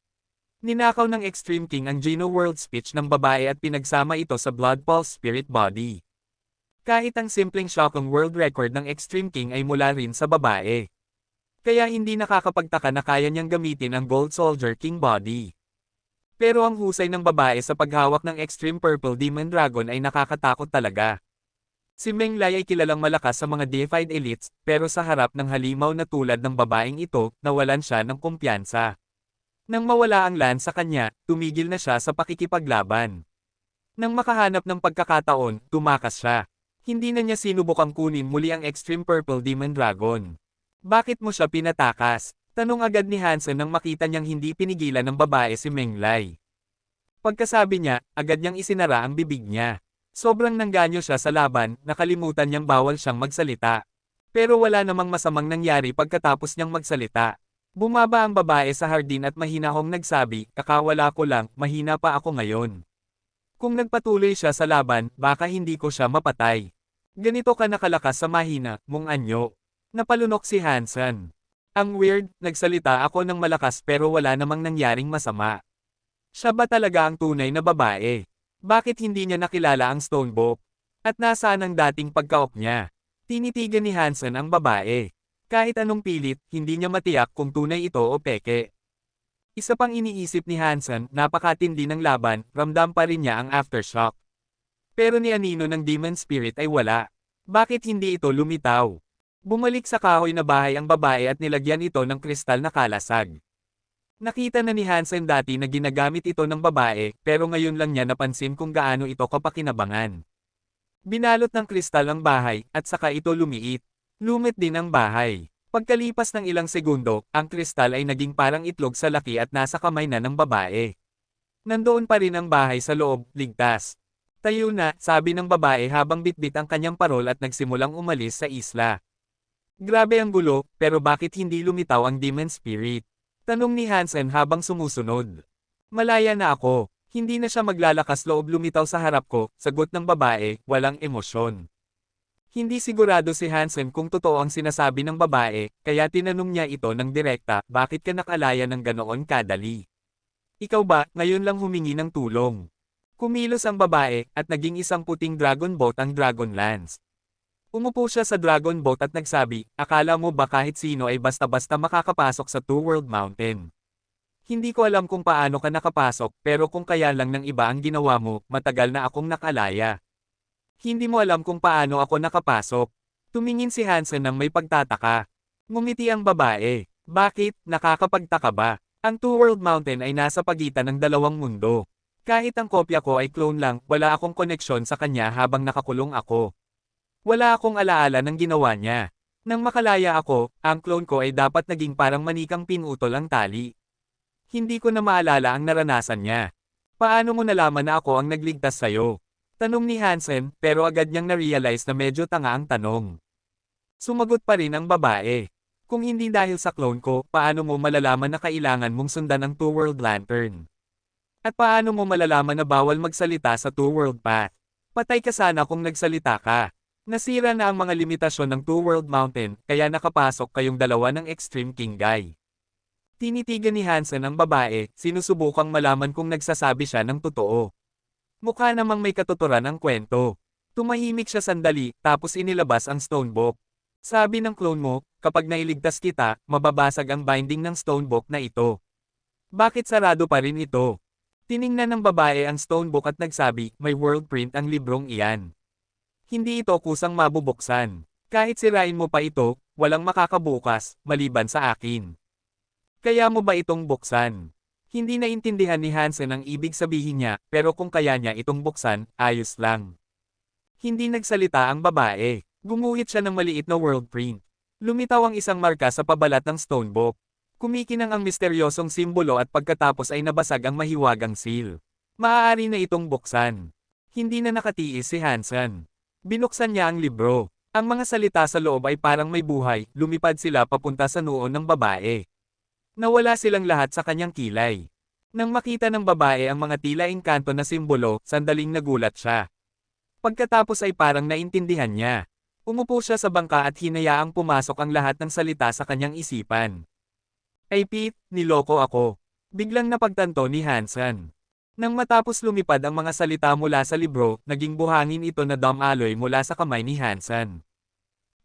Ninakaw ng Extreme King ang Geno World Speech ng babae at pinagsama ito sa Blood Pulse Spirit Body. Kahit ang simpleng shocking world record ng Extreme King ay mula rin sa babae. Kaya hindi nakakapagtaka na kaya niyang gamitin ang Gold Soldier King Body. Pero ang husay ng babae sa paghawak ng Extreme Purple Demon Dragon ay nakakatakot talaga. Si Menglay ay kilalang malakas sa mga deified elites, pero sa harap ng halimaw na tulad ng babaeng ito, nawalan siya ng kumpiyansa. Nang mawala ang lance sa kanya, tumigil na siya sa pakikipaglaban. Nang makahanap ng pagkakataon, tumakas siya. Hindi na niya sinubukang kunin muli ang Extreme Purple Demon Dragon. Bakit mo siya pinatakas? Tanong agad ni Hansen nang makita niyang hindi pinigilan ng babae si Menglay. Pagkasabi niya, agad niyang isinara ang bibig niya. Sobrang nangganyo siya sa laban, nakalimutan niyang bawal siyang magsalita. Pero wala namang masamang nangyari pagkatapos niyang magsalita. Bumaba ang babae sa hardin at mahinahong nagsabi, kakawala ko lang, mahina pa ako ngayon. Kung nagpatuloy siya sa laban, baka hindi ko siya mapatay. Ganito ka nakalakas sa mahina, mong anyo. Napalunok si Hansen. Ang weird, nagsalita ako ng malakas pero wala namang nangyaring masama. Siya ba talaga ang tunay na babae? Bakit hindi niya nakilala ang Stonebook? At nasaan ang dating pagkaok niya? Tinitigan ni Hansen ang babae. Kahit anong pilit, hindi niya matiyak kung tunay ito o peke. Isa pang iniisip ni Hansen, napakatindi ng laban, ramdam pa rin niya ang aftershock. Pero ni anino ng Demon Spirit ay wala. Bakit hindi ito lumitaw? Bumalik sa kahoy na bahay ang babae at nilagyan ito ng kristal na kalasag. Nakita na ni Hansen dati na ginagamit ito ng babae, pero ngayon lang niya napansin kung gaano ito kapakinabangan. Binalot ng kristal ang bahay, at saka ito lumiit. Lumit din ang bahay. Pagkalipas ng ilang segundo, ang kristal ay naging parang itlog sa laki at nasa kamay na ng babae. Nandoon pa rin ang bahay sa loob, ligtas. Tayo na, sabi ng babae habang bitbit ang kanyang parol at nagsimulang umalis sa isla. Grabe ang gulo, pero bakit hindi lumitaw ang Demon Spirit? Tanong ni Hansen habang sumusunod. Malaya na ako. Hindi na siya maglalakas loob lumitaw sa harap ko, sagot ng babae, walang emosyon. Hindi sigurado si Hansen kung totoo ang sinasabi ng babae, kaya tinanong niya ito ng direkta, bakit ka nakalaya ng ganoon kadali? Ikaw ba, ngayon lang humingi ng tulong? Kumilos ang babae, at naging isang puting dragon boat ang Dragon Lance. Umupo siya sa Dragon Boat at nagsabi, akala mo ba kahit sino ay basta-basta makakapasok sa Two World Mountain? Hindi ko alam kung paano ka nakapasok, pero kung kaya lang ng iba ang ginawa mo, matagal na akong nakalaya. Hindi mo alam kung paano ako nakapasok. Tumingin si Hansen ng may pagtataka. Ngumiti ang babae. Bakit, nakakapagtaka ba? Ang Two World Mountain ay nasa pagitan ng dalawang mundo. Kahit ang kopya ko ay clone lang, wala akong koneksyon sa kanya habang nakakulong ako. Wala akong alaala ng ginawa niya. Nang makalaya ako, ang clone ko ay dapat naging parang manikang pinutol ang tali. Hindi ko na maalala ang naranasan niya. Paano mo nalaman na ako ang nagligtas sa'yo? Tanong ni Hansen, pero agad niyang na-realize na medyo tanga ang tanong. Sumagot pa rin ang babae. Kung hindi dahil sa clone ko, paano mo malalaman na kailangan mong sundan ang Two World Lantern? At paano mo malalaman na bawal magsalita sa Two World Path? Patay ka sana kung nagsalita ka. Nasira na ang mga limitasyon ng Two World Mountain, kaya nakapasok kayong dalawa ng Extreme King Guy. Tinitigan ni Hansen ang babae, sinusubukang malaman kung nagsasabi siya ng totoo. Mukha namang may katuturan ang kwento. Tumahimik siya sandali, tapos inilabas ang Stonebook. Sabi ng clone mo, kapag nailigtas kita, mababasag ang binding ng Stonebook na ito. Bakit sarado pa rin ito? Tiningnan ng babae ang stonebook at nagsabi, may world print ang librong iyan. Hindi ito kusang mabubuksan. Kahit sirain mo pa ito, walang makakabukas, maliban sa akin. Kaya mo ba itong buksan? Hindi naintindihan ni Hansen ang ibig sabihin niya, pero kung kaya niya itong buksan, ayos lang. Hindi nagsalita ang babae. Gumuhit siya ng maliit na world print. Lumitaw ang isang marka sa pabalat ng stonebook. Kumikinang ang misteryosong simbolo at pagkatapos ay nabasag ang mahiwagang seal. Maaari na itong buksan. Hindi na nakatiis si Hansen. Binuksan niya ang libro. Ang mga salita sa loob ay parang may buhay, lumipad sila papunta sa noo ng babae. Nawala silang lahat sa kanyang kilay. Nang makita ng babae ang mga tila engkanto na simbolo, sandaling nagulat siya. Pagkatapos ay parang naintindihan niya. Umupo siya sa bangka at hinayaang pumasok ang lahat ng salita sa kanyang isipan. Ay Pete, niloko ako. Biglang napagtanto ni Hansen. Nang matapos lumipad ang mga salita mula sa libro, naging buhangin ito na dumaloy mula sa kamay ni Hansen.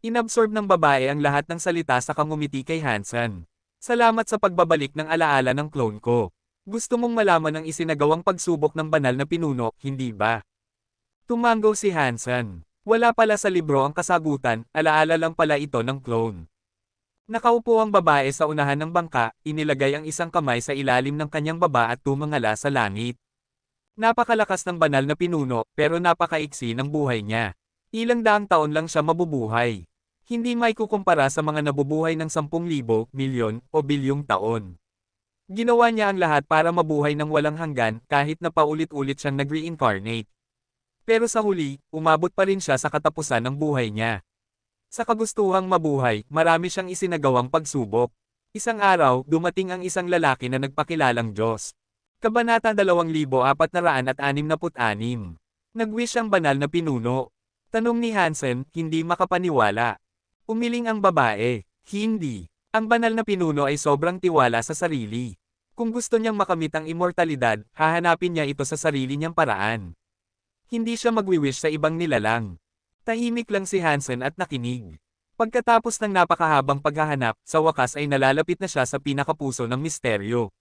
Inabsorb ng babae ang lahat ng salita sa ngumiti kay Hansen. Salamat sa pagbabalik ng alaala ng clone ko. Gusto mong malaman ang isinagawang pagsubok ng banal na pinuno, hindi ba? Tumango si Hansen. Wala pala sa libro ang kasagutan, alaala lang pala ito ng clone. Nakaupo ang babae sa unahan ng bangka, inilagay ang isang kamay sa ilalim ng kanyang baba at tumingala sa langit. Napakalakas ng banal na pinuno, pero napakaiksi ng buhay niya. Ilang daang taon lang siya mabubuhay. Hindi may kukumpara sa mga nabubuhay ng 10,000, milyon, o bilyong taon. Ginawa niya ang lahat para mabuhay ng walang hanggan, kahit na paulit-ulit siyang nag-reincarnate. Pero sa huli, umabot pa rin siya sa katapusan ng buhay niya. Sa kagustuhang mabuhay, marami siyang isinagawang pagsubok. Isang araw, dumating ang isang lalaki na nagpakilalang Diyos. Kabanata 2466. Nag-wish ang banal na pinuno. Tanong ni Hansen, hindi makapaniwala. Umiling ang babae, hindi. Ang banal na pinuno ay sobrang tiwala sa sarili. Kung gusto niyang makamit ang immortalidad, hahanapin niya ito sa sarili niyang paraan. Hindi siya magwi-wish sa ibang nilalang. Tahimik lang si Hansen at nakinig. Pagkatapos ng napakahabang paghahanap, sa wakas ay nalalapit na siya sa pinakapuso ng misteryo.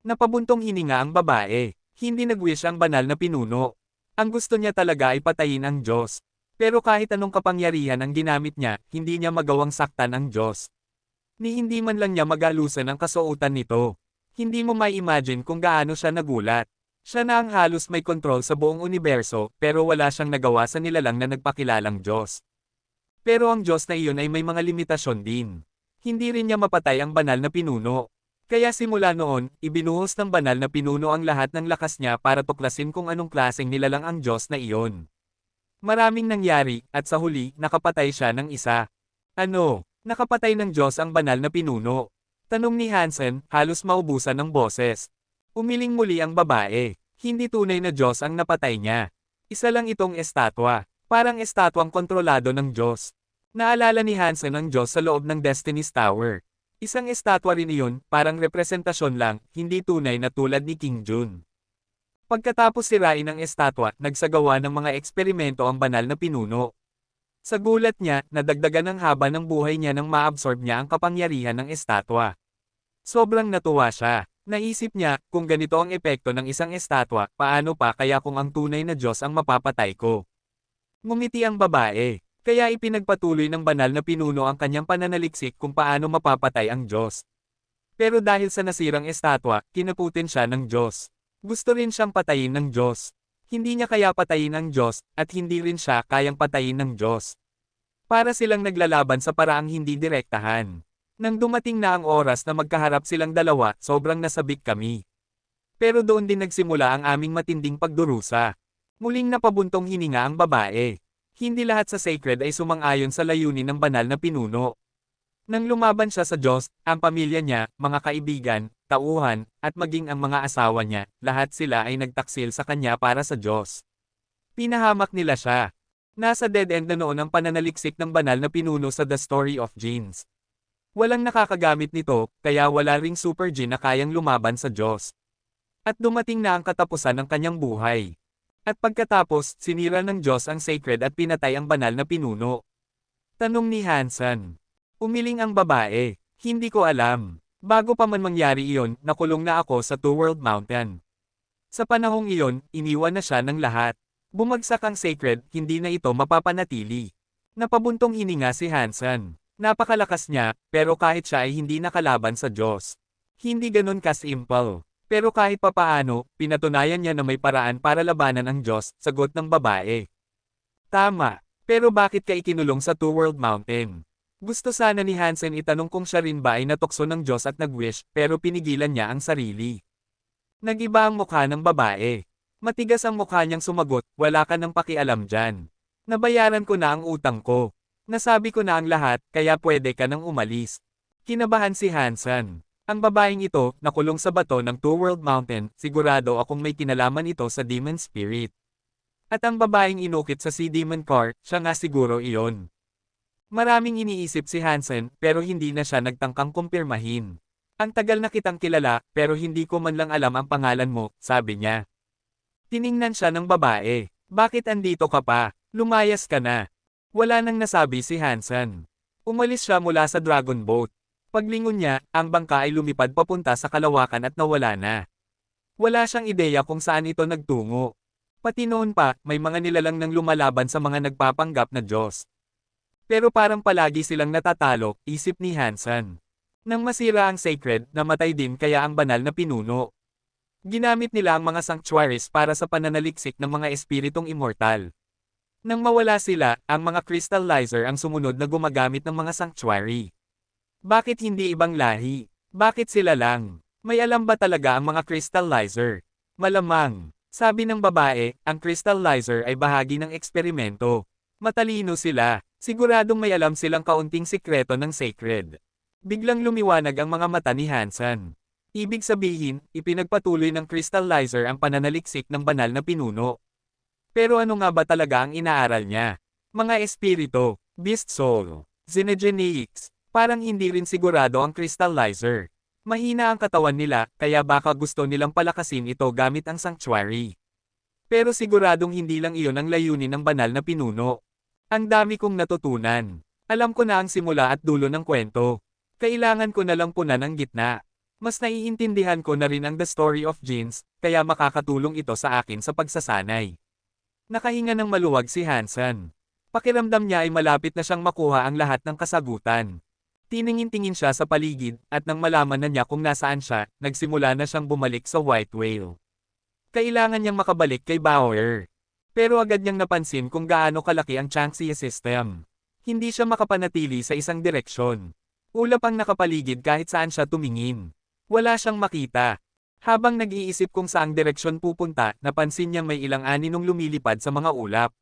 Napabuntong hininga ang babae. Hindi nag-wish ang banal na pinuno. Ang gusto niya talaga ay patayin ang Diyos. Pero kahit anong kapangyarihan ang ginamit niya, hindi niya magawang saktan ang Diyos. Ni hindi man lang niya magalusan ang kasuotan nito. Hindi mo may imagine kung gaano siya nagulat. Siya na ang halos may kontrol sa buong universo, pero wala siyang nagawa sa nilalang na nagpakilalang Diyos. Pero ang Diyos na iyon ay may mga limitasyon din. Hindi rin niya mapatay ang banal na pinuno. Kaya simula noon, ibinuhos ng banal na pinuno ang lahat ng lakas niya para tuklasin kung anong klaseng nilalang ang Diyos na iyon. Maraming nangyari, at sa huli, nakapatay siya ng isa. Ano? Nakapatay ng Diyos ang banal na pinuno? Tanong ni Hansen, halos maubusan ng boses. Umiling muli ang babae. Hindi tunay na Diyos ang napatay niya. Isa lang itong estatwa. Parang estatwang kontrolado ng Diyos. Naalala ni Hansen ang Diyos sa loob ng Destiny's Tower. Isang estatwa rin iyon, parang representasyon lang, hindi tunay na tulad ni King Jun. Pagkatapos sirain ang estatwa, nagsagawa ng mga eksperimento ang banal na pinuno. Sa gulat niya, nadagdagan ang haba ng buhay niya nang maabsorb niya ang kapangyarihan ng estatwa. Sobrang natuwa siya. Naisip niya, kung ganito ang epekto ng isang estatwa, paano pa kaya kung ang tunay na Diyos ang mapapatay ko? Ngumiti ang babae. Kaya ipinagpatuloy ng banal na pinuno ang kanyang pananaliksik kung paano mapapatay ang Diyos. Pero dahil sa nasirang estatwa, kinaputin siya ng Diyos. Gusto rin siyang patayin ng Diyos. Hindi niya kaya patayin ang Diyos, at hindi rin siya kayang patayin ng Diyos. Para silang naglalaban sa paraang hindi direktahan. Nang dumating na ang oras na magkaharap silang dalawa, sobrang nasabik kami. Pero doon din nagsimula ang aming matinding pagdurusa. Muling napabuntong hininga ang babae. Hindi lahat sa sacred ay sumang-ayon sa layunin ng banal na pinuno. Nang lumaban siya sa Diyos, ang pamilya niya, mga kaibigan, tauhan, at maging ang mga asawa niya, lahat sila ay nagtaksil sa kanya para sa Diyos. Pinahamak nila siya. Nasa dead end na noon ang pananaliksik ng banal na pinuno sa The Story of Genes. Walang nakakagamit nito, kaya wala ring super gene na kayang lumaban sa Diyos. At dumating na ang katapusan ng kanyang buhay. At pagkatapos, sinira ng Diyos ang sacred at pinatay ang banal na pinuno. Tanong ni Hansen. Umiling ang babae. Hindi ko alam. Bago pa man mangyari iyon, nakulong na ako sa Two World Mountain. Sa panahong iyon, iniwan na siya ng lahat. Bumagsak ang sacred, hindi na ito mapapanatili. Napabuntong hininga si Hansen. Napakalakas niya, pero kahit siya ay hindi nakalaban sa Diyos. Hindi ganun ka-simple. Pero kahit papaano, pinatunayan niya na may paraan para labanan ang Diyos, sagot ng babae. Tama. Pero bakit ka ikinulong sa Two World Mountain? Gusto sana ni Hansen itanong kung siya rin ba ay natukso ng Diyos at nag-wish, pero pinigilan niya ang sarili. Nag-iba ang mukha ng babae. Matigas ang mukha niyang sumagot, wala ka nang pakialam dyan. Nabayaran ko na ang utang ko. Nasabi ko na ang lahat, kaya pwede ka nang umalis. Kinabahan si Hansen. Ang babaeng ito, nakulong sa bato ng Two World Mountain, sigurado akong may kinalaman ito sa Demon Spirit. At ang babaeng inukit sa Sea Demon Car, siya nga siguro iyon. Maraming iniisip si Hansen, pero hindi na siya nagtangkang kumpirmahin. Ang tagal na kitang kilala, pero hindi ko man lang alam ang pangalan mo, sabi niya. Tiningnan siya ng babae. Bakit andito ka pa? Lumayas ka na. Wala nang nasabi si Hansen. Umalis siya mula sa dragon boat. Paglingon niya, ang bangka ay lumipad papunta sa kalawakan at nawala na. Wala siyang ideya kung saan ito nagtungo. Pati noon pa, may mga nilalang nang lumalaban sa mga nagpapanggap na Diyos. Pero parang palagi silang natatalo, isip ni Hansen. Nang masira ang sacred, namatay din kaya ang banal na pinuno. Ginamit nila ang mga sanctuaries para sa pananaliksik ng mga espiritong immortal. Nang mawala sila, ang mga crystallizer ang sumunod na gumagamit ng mga sanctuary. Bakit hindi ibang lahi? Bakit sila lang? May alam ba talaga ang mga crystallizer? Malamang. Sabi ng babae, ang crystallizer ay bahagi ng eksperimento. Matalino sila. Siguradong may alam silang kaunting sikreto ng sacred. Biglang lumiwanag ang mga mata ni Hansen. Ibig sabihin, ipinagpatuloy ng crystallizer ang pananaliksik ng banal na pinuno. Pero ano nga ba talaga ang inaaral niya? Mga espirito, beast soul, xenogeneics, parang hindi rin sigurado ang crystallizer. Mahina ang katawan nila, kaya baka gusto nilang palakasin ito gamit ang sanctuary. Pero siguradong hindi lang iyon ang layunin ng banal na pinuno. Ang dami kong natutunan. Alam ko na ang simula at dulo ng kwento. Kailangan ko na lang punan ang gitna. Mas naiintindihan ko na rin ang The Story of Jeans, kaya makakatulong ito sa akin sa pagsasanay. Nakahinga ng maluwag si Hansen. Pakiramdam niya ay malapit na siyang makuha ang lahat ng kasagutan. Tiningin-tingin siya sa paligid, at nang malaman na niya kung nasaan siya, nagsimula na siyang bumalik sa White Whale. Kailangan niyang makabalik kay Bauer. Pero agad niyang napansin kung gaano kalaki ang Changxia system. Hindi siya makapanatili sa isang direksyon. Ulap ang nakapaligid kahit saan siya tumingin. Wala siyang makita. Habang nag-iisip kung saang direksyon pupunta, napansin niyang may ilang aninong lumilipad sa mga ulap.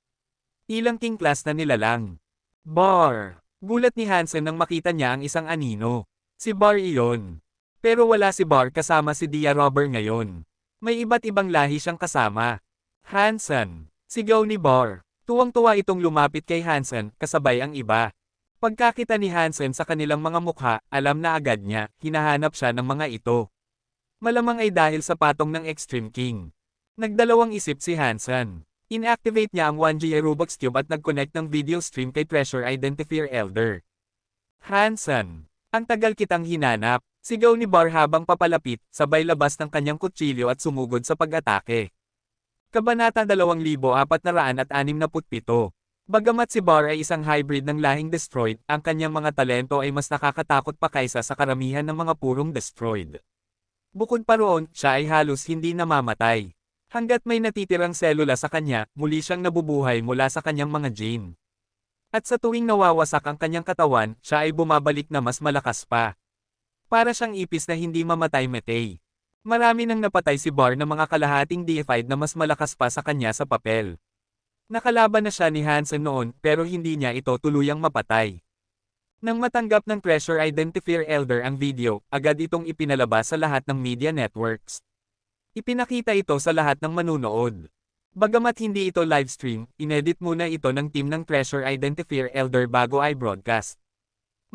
Ilang king class na nilalang. Bar! Gulat ni Hansen nang makita niya ang isang anino. Si Bar iyon. Pero wala si Bar kasama si Dia Robber ngayon. May iba't ibang lahi siyang kasama. Hansen! Sigaw ni Bar. Tuwang-tuwa itong lumapit kay Hansen, kasabay ang iba. Pagkakita ni Hansen sa kanilang mga mukha, alam na agad niya, hinahanap siya ng mga ito. Malamang ay dahil sa patong ng Extreme King. Nagdalawang isip si Hansen. Inactivate niya ang 1G Rubik's Cube at nag-connect ng video stream kay Treasure Identifier Elder. Hansen! Ang tagal kitang hinanap, sigaw ni Bar habang papalapit, sabay labas ng kanyang kutsilyo at sumugod sa pag-atake. Kabanata 2467. Bagamat si Bar ay isang hybrid ng lahing destroyed, ang kanyang mga talento ay mas nakakatakot pa kaysa sa karamihan ng mga purong destroyed. Bukod pa roon, siya ay halos hindi namamatay. Hanggat may natitirang selula sa kanya, muli siyang nabubuhay mula sa kanyang mga gene. At sa tuwing nawawasak ang kanyang katawan, siya ay bumabalik na mas malakas pa. Para siyang ipis na hindi mamatay-matay. Marami nang napatay si Bar na mga kalahating deified na mas malakas pa sa kanya sa papel. Nakalaban na siya ni Hansen noon pero hindi niya ito tuluyang mapatay. Nang matanggap ng Treasure Identifier Elder ang video, agad itong ipinalabas sa lahat ng media networks. Ipinakita ito sa lahat ng manunood. Bagamat hindi ito livestream, inedit muna ito ng team ng Treasure Identifier Elder bago ay broadcast.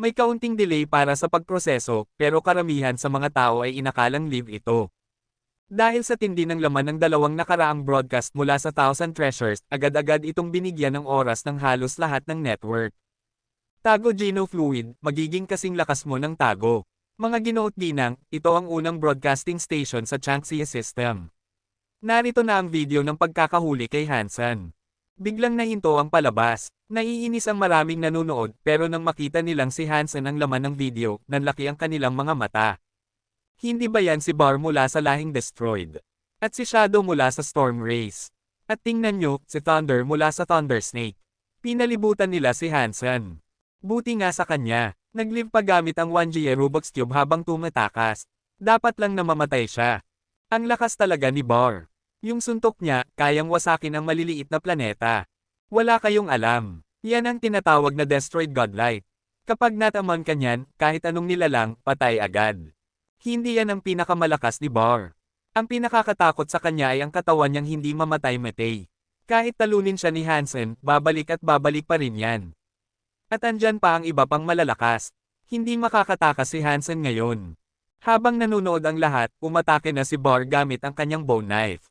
May kaunting delay para sa pagproseso, pero karamihan sa mga tao ay inakalang live ito. Dahil sa tindi ng laman ng dalawang nakaraang broadcast mula sa Thousand Treasures, agad-agad itong binigyan ng oras ng halos lahat ng network. Tago Geno Fluid, magiging kasing lakas mo ng tago. Mga ginoot ginang, ito ang unang broadcasting station sa Changxia system. Narito na ang video ng pagkakahuli kay Hansen. Biglang nahinto ang palabas. Naiinis ang maraming nanonood pero nang makita nilang si Hansen ang laman ng video, nanlaki ang kanilang mga mata. Hindi ba yan si Bar mula sa lahing Destroyed? At si Shadow mula sa Storm Race? At tingnan nyo, si Thunder mula sa Thunder Snake. Pinalibutan nila si Hansen. Buti nga sa kanya, naglive pa gamit ang 1GE Robux Cube habang tumatakas. Dapat lang na mamatay siya. Ang lakas talaga ni Bar. Yung suntok niya, kayang wasakin ang maliliit na planeta. Wala kayong alam. Yan ang tinatawag na Destroyed Godlight. Kapag nataman ka niyan, kahit anong nilalang, patay agad. Hindi yan ang pinakamalakas ni Bar. Ang pinakakatakot sa kanya ay ang katawan niyang hindi mamatay-matay. Kahit talunin siya ni Hansen, babalik at babalik pa rin yan. At andyan pa ang iba pang malalakas. Hindi makakatakas si Hansen ngayon. Habang nanonood ang lahat, umatake na si Bar gamit ang kanyang bone knife.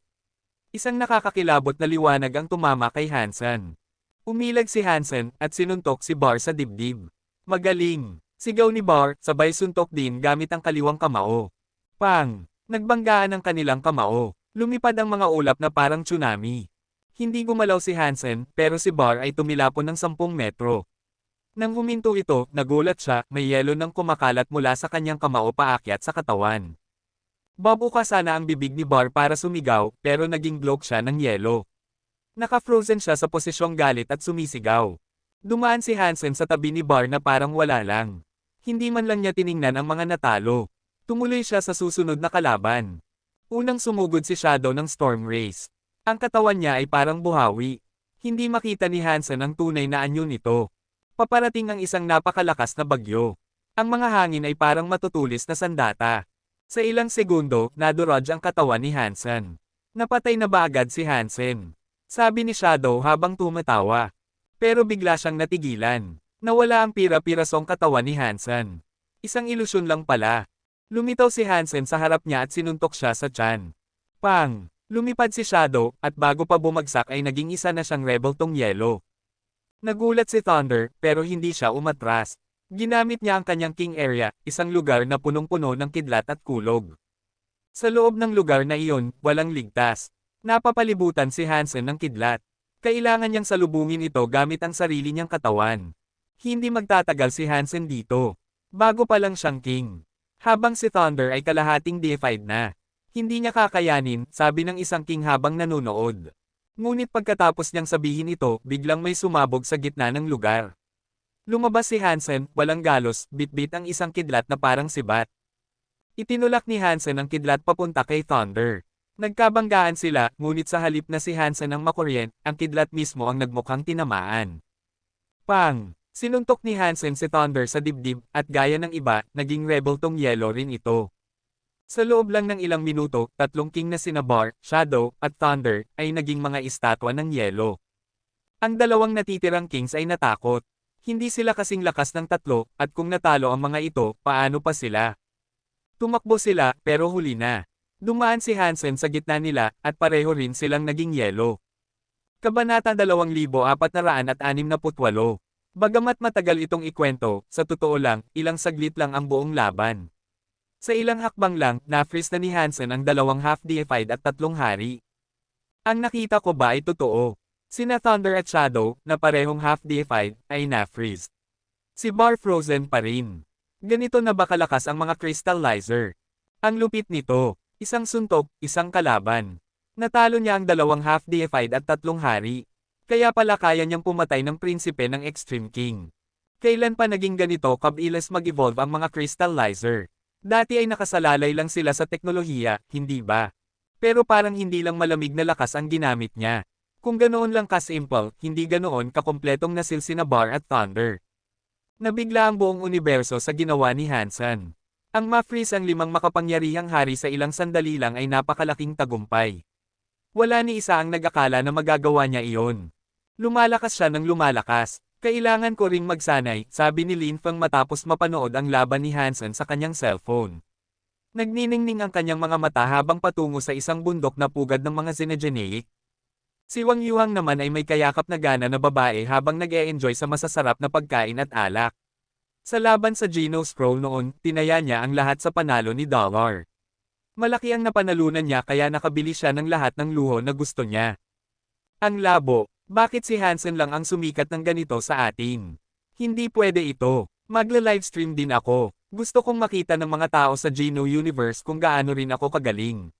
Isang nakakakilabot na liwanag ang tumama kay Hansen. Umilag si Hansen at sinuntok si Bar sa dibdib. Magaling! Sigaw ni Bar, sabay suntok din gamit ang kaliwang kamao. Pang! Nagbanggaan ang kanilang kamao. Lumipad ang mga ulap na parang tsunami. Hindi gumalaw si Hansen, pero si Bar ay tumilapon ng 10 metro. Nang huminto ito, nagulat siya, may yelo nang kumakalat mula sa kanyang kamao paakyat sa katawan. Babuka sana ang bibig ni Bar para sumigaw, pero naging bloke siya ng yelo. Naka-frozen siya sa posisyong galit at sumisigaw. Dumaan si Hansen sa tabi ni Bar na parang wala lang. Hindi man lang niya tiningnan ang mga natalo. Tumuloy siya sa susunod na kalaban. Unang sumugod si Shadow ng Storm Race. Ang katawan niya ay parang buhawi. Hindi makita ni Hansen ang tunay na anyo nito. Paparating ang isang napakalakas na bagyo. Ang mga hangin ay parang matutulis na sandata. Sa ilang segundo, nadurog ang katawan ni Hansen. Napatay na ba agad si Hansen? Sabi ni Shadow habang tumatawa. Pero bigla siyang natigilan. Nawala ang pira-pirasong katawan ni Hansen. Isang ilusyon lang pala. Lumitaw si Hansen sa harap niya at sinuntok siya sa tiyan. Pang! Lumipad si Shadow, at bago pa bumagsak ay naging isa na siyang rebel tong yelo. Nagulat si Thunder, pero hindi siya umatras. Ginamit niya ang kanyang king area, isang lugar na punong-puno ng kidlat at kulog. Sa loob ng lugar na iyon, walang ligtas. Napapalibutan si Hansen ng kidlat. Kailangan niyang salubungin ito gamit ang sarili niyang katawan. Hindi magtatagal si Hansen dito. Bago pa lang siyang king. Habang si Thunder ay kalahating deified na. Hindi niya kakayanin, sabi ng isang king habang nanonood. Ngunit pagkatapos niyang sabihin ito, biglang may sumabog sa gitna ng lugar. Lumabas si Hansen, walang galos, bitbit ang isang kidlat na parang sibat. Itinulak ni Hansen ang kidlat papunta kay Thunder. Nagkabanggaan sila, ngunit sa halip na si Hansen ang makuryent, ang kidlat mismo ang nagmukhang tinamaan. Pang! Sinuntok ni Hansen si Thunder sa dibdib, at gaya ng iba, naging rebel tong yelo rin ito. Sa loob lang ng ilang minuto, 3 king na sina Bar, Shadow, at Thunder, ay naging mga estatwa ng yelo. Ang 2 natitirang kings ay natakot. Hindi sila kasing lakas ng 3, at kung natalo ang mga ito, paano pa sila? Tumakbo sila, pero huli na. Dumaan si Hansen sa gitna nila, at pareho rin silang naging yelo. Kabanata 2468. Bagamat matagal itong ikwento, sa totoo lang, ilang saglit lang ang buong laban. Sa ilang hakbang lang, na-freeze na ni Hansen ang 2 half-deified at 3 hari. Ang nakita ko ba ay totoo? Sina Thunder at Shadow, na parehong half-deified, ay na-freeze. Si Bar frozen pa rin. Ganito na ba kalakas ang mga crystallizer? Ang lupit nito, isang suntok, isang kalaban. Natalo niya ang 2 half-deified at 3 hari. Kaya pala kaya niyang pumatay ng prinsipe ng Extreme King. Kailan pa naging ganito kabilis mag-evolve ang mga crystallizer? Dati ay nakasalalay lang sila sa teknolohiya, hindi ba? Pero parang hindi lang malamig na lakas ang ginamit niya. Kung ganoon lang ka-simple, hindi ganoon kakompletong nasil sina Bar at Thunder. Nabigla ang buong universo sa ginawa ni Hansen. Ang ma-freeze ang 5 makapangyarihang hari sa ilang sandali lang ay napakalaking tagumpay. Wala ni isa ang nag-akala na magagawa niya iyon. Lumalakas siya ng lumalakas. Kailangan ko ring magsanay, sabi ni Lin Feng matapos mapanood ang laban ni Hansen sa kanyang cellphone. Nagniningning ang kanyang mga mata habang patungo sa isang bundok na pugad ng mga Xenogeneic. Si Wang Yuhang naman ay may kayakap na gana na babae habang nag-e-enjoy sa masasarap na pagkain at alak. Sa laban sa Geno Scroll noon, tinaya niya ang lahat sa panalo ni Dollar. Malaki ang napanalunan niya kaya nakabili siya ng lahat ng luho na gusto niya. Ang labo, bakit si Hansen lang ang sumikat ng ganito sa atin? Hindi pwede ito. Magla-livestream din ako. Gusto kong makita ng mga tao sa Geno Universe kung gaano rin ako kagaling.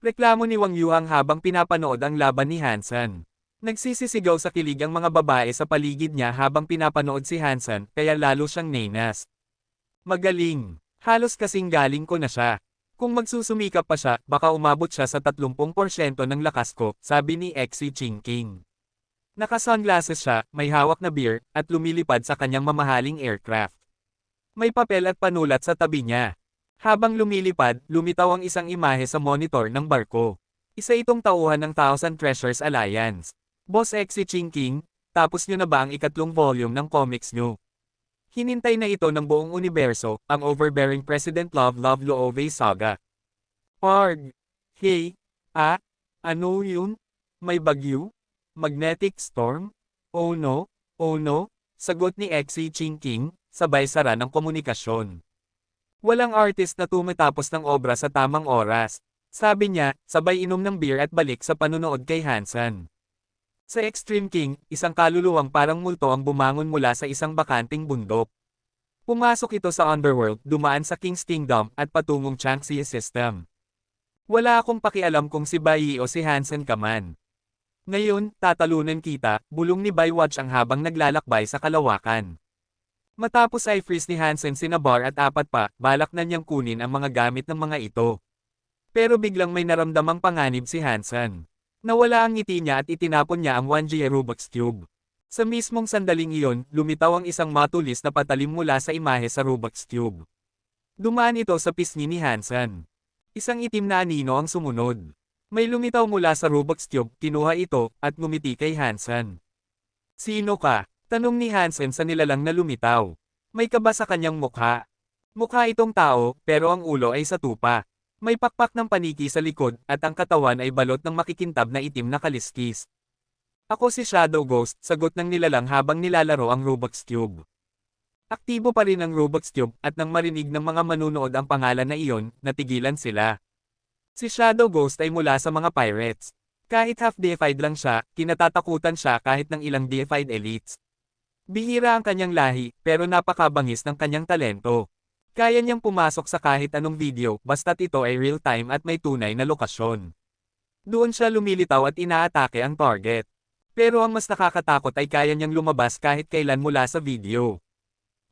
Reklamo ni Wang Yuhang habang pinapanood ang laban ni Hansen. Nagsisisigaw sa kilig ang mga babae sa paligid niya habang pinapanood si Hansen kaya lalo siyang nenas. Magaling. Halos kasing galing ko na siya. Kung magsusumikap pa siya, baka umabot siya sa 30% ng lakas ko, sabi ni Xi Jinping. Naka-sunglasses siya, may hawak na beer, at lumilipad sa kanyang mamahaling aircraft. May papel at panulat sa tabi niya. Habang lumilipad, lumitaw ang isang imahe sa monitor ng barko. Isa itong tauhan ng Thousand Treasures Alliance. Boss Xi Jinping, tapos nyo na ba ang ikatlong volume ng comics nyo? Hinintay na ito ng buong universo, ang Overbearing President Love Love Loove Saga. Arg! Hey! Ano yun? May bagyo? Magnetic storm? Oh no, sagot ni Xi Jinping, sabay sara ng komunikasyon. Walang artist na tumatapos ng obra sa tamang oras. Sabi niya, sabay inom ng beer at balik sa panunood kay Hansen. Sa Extreme King, isang kaluluwang parang multo ang bumangon mula sa isang bakanting bundok. Pumasok ito sa underworld, dumaan sa King's Kingdom, at patungong Changxi System. Wala akong pakialam kung si Bai o si Hansen ka man. Ngayon, tatalunan kita, bulong ni Baywatch ang habang naglalakbay sa kalawakan. Matapos ay freeze ni Hansen sina Bar at apat pa, balak na niyang kunin ang mga gamit ng mga ito. Pero biglang may naramdamang panganib si Hansen. Nawala ang ngiti niya at itinapon niya ang 1G Rubik's Cube. Sa mismong sandaling iyon, lumitaw ang isang matulis na patalim mula sa imahe sa Rubik's Cube. Dumaan ito sa pisngi ni Hansen. Isang itim na anino ang sumunod. May lumitaw mula sa Rubik's Cube, kinuha ito, at ngumiti kay Hansen. Sino ka? Tanong ni Hansen sa nilalang na lumitaw. May kaba sa kanyang mukha. Mukha itong tao, pero ang ulo ay sa tupa. May pakpak ng paniki sa likod, at ang katawan ay balot ng makikintab na itim na kaliskis. Ako si Shadow Ghost, sagot ng nilalang habang nilalaro ang Rubik's Cube. Aktibo pa rin ang Rubik's Cube, at nang marinig ng mga manunood ang pangalan na iyon, natigilan sila. Si Shadow Ghost ay mula sa mga pirates. Kahit half-deified lang siya, kinatatakutan siya kahit ng ilang deified elites. Bihira ang kanyang lahi, pero napakabangis ng kanyang talento. Kaya niyang pumasok sa kahit anong video, basta't ito ay real-time at may tunay na lokasyon. Doon siya lumilitaw at inaatake ang target. Pero ang mas nakakatakot ay kaya niyang lumabas kahit kailan mula sa video.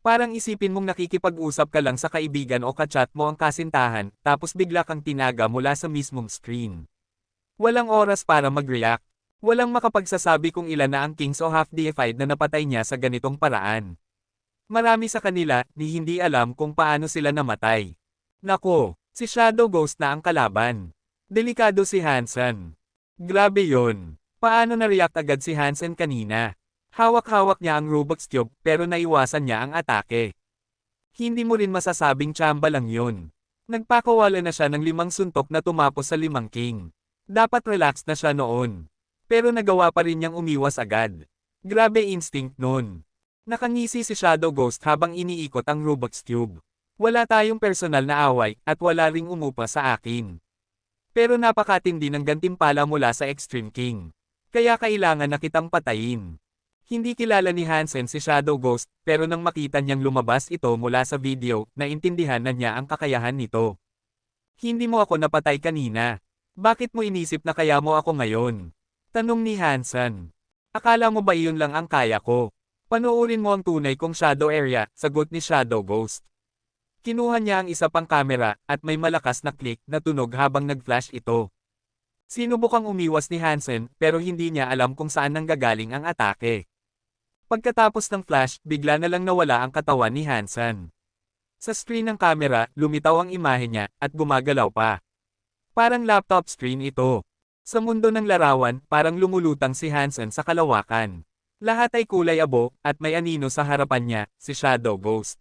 Parang isipin mong nakikipag-usap ka lang sa kaibigan o kachat mo ang kasintahan, tapos bigla kang tinaga mula sa mismong screen. Walang oras para mag-react. Walang makapagsasabi kung ilan na ang kings o half-deified na napatay niya sa ganitong paraan. Marami sa kanila, ni hindi alam kung paano sila namatay. Nako, si Shadow Ghost na ang kalaban. Delikado si Hansen. Grabe yon. Paano na-react agad si Hansen kanina? Hawak-hawak niya ang Rubik's Cube, pero naiwasan niya ang atake. Hindi mo rin masasabing tsamba lang yun. Nagpakawala na siya ng 5 suntok na tumapos sa 5 king. Dapat relax na siya noon. Pero nagawa pa rin niyang umiwas agad. Grabe instinct nun. Nakangisi si Shadow Ghost habang iniikot ang Rubik's Cube. Wala tayong personal na away, at wala ring umupa sa akin. Pero napakatindi ng gantimpala mula sa Extreme King. Kaya kailangan na kitang patayin. Hindi kilala ni Hansen si Shadow Ghost, pero nang makita niyang lumabas ito mula sa video, naintindihan na niya ang kakayahan nito. Hindi mo ako napatay kanina. Bakit mo inisip na kaya mo ako ngayon? Tanong ni Hansen. Akala mo ba iyon lang ang kaya ko? Panoorin mo ang tunay kong shadow area, sagot ni Shadow Ghost. Kinuha niya ang isa pang kamera, at may malakas na click na tunog habang nag-flash ito. Sinubukang umiwas ni Hansen, pero hindi niya alam kung saan nanggagaling ang atake. Pagkatapos ng flash, bigla na lang nawala ang katawan ni Hansen. Sa screen ng kamera, lumitaw ang imahe niya, at gumagalaw pa. Parang laptop screen ito. Sa mundo ng larawan, parang lumulutang si Hansen sa kalawakan. Lahat ay kulay abo, at may anino sa harapan niya, si Shadow Ghost.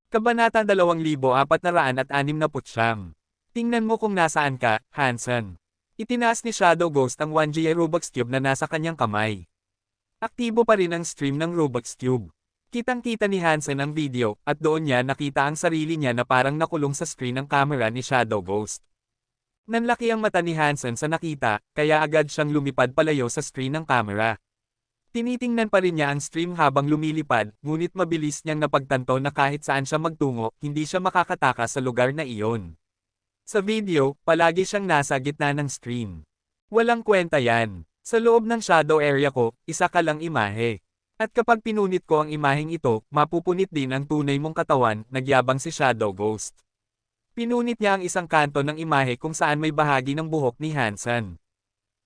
Kabanata 2469. Tingnan mo kung nasaan ka, Hansen. Itinaas ni Shadow Ghost ang 1G Rubik's Cube na nasa kanyang kamay. Aktibo pa rin ang stream ng Rubik's Cube. Kitang-kita ni Hansen ang video, at doon niya nakita ang sarili niya na parang nakulong sa screen ng camera ni Shadow Ghost. Nanlaki ang mata ni Hansen sa nakita, kaya agad siyang lumipad palayo sa screen ng camera. Tinitingnan pa rin niya ang stream habang lumilipad, ngunit mabilis niyang napagtanto na kahit saan siya magtungo, hindi siya makakatakas sa lugar na iyon. Sa video, palagi siyang nasa gitna ng screen. Walang kwenta yan. Sa loob ng shadow area ko, isa ka lang imahe. At kapag pinunit ko ang imaheng ito, mapupunit din ang tunay mong katawan, nagyabang si Shadow Ghost. Pinunit niya ang isang kanto ng imahe kung saan may bahagi ng buhok ni Hansen.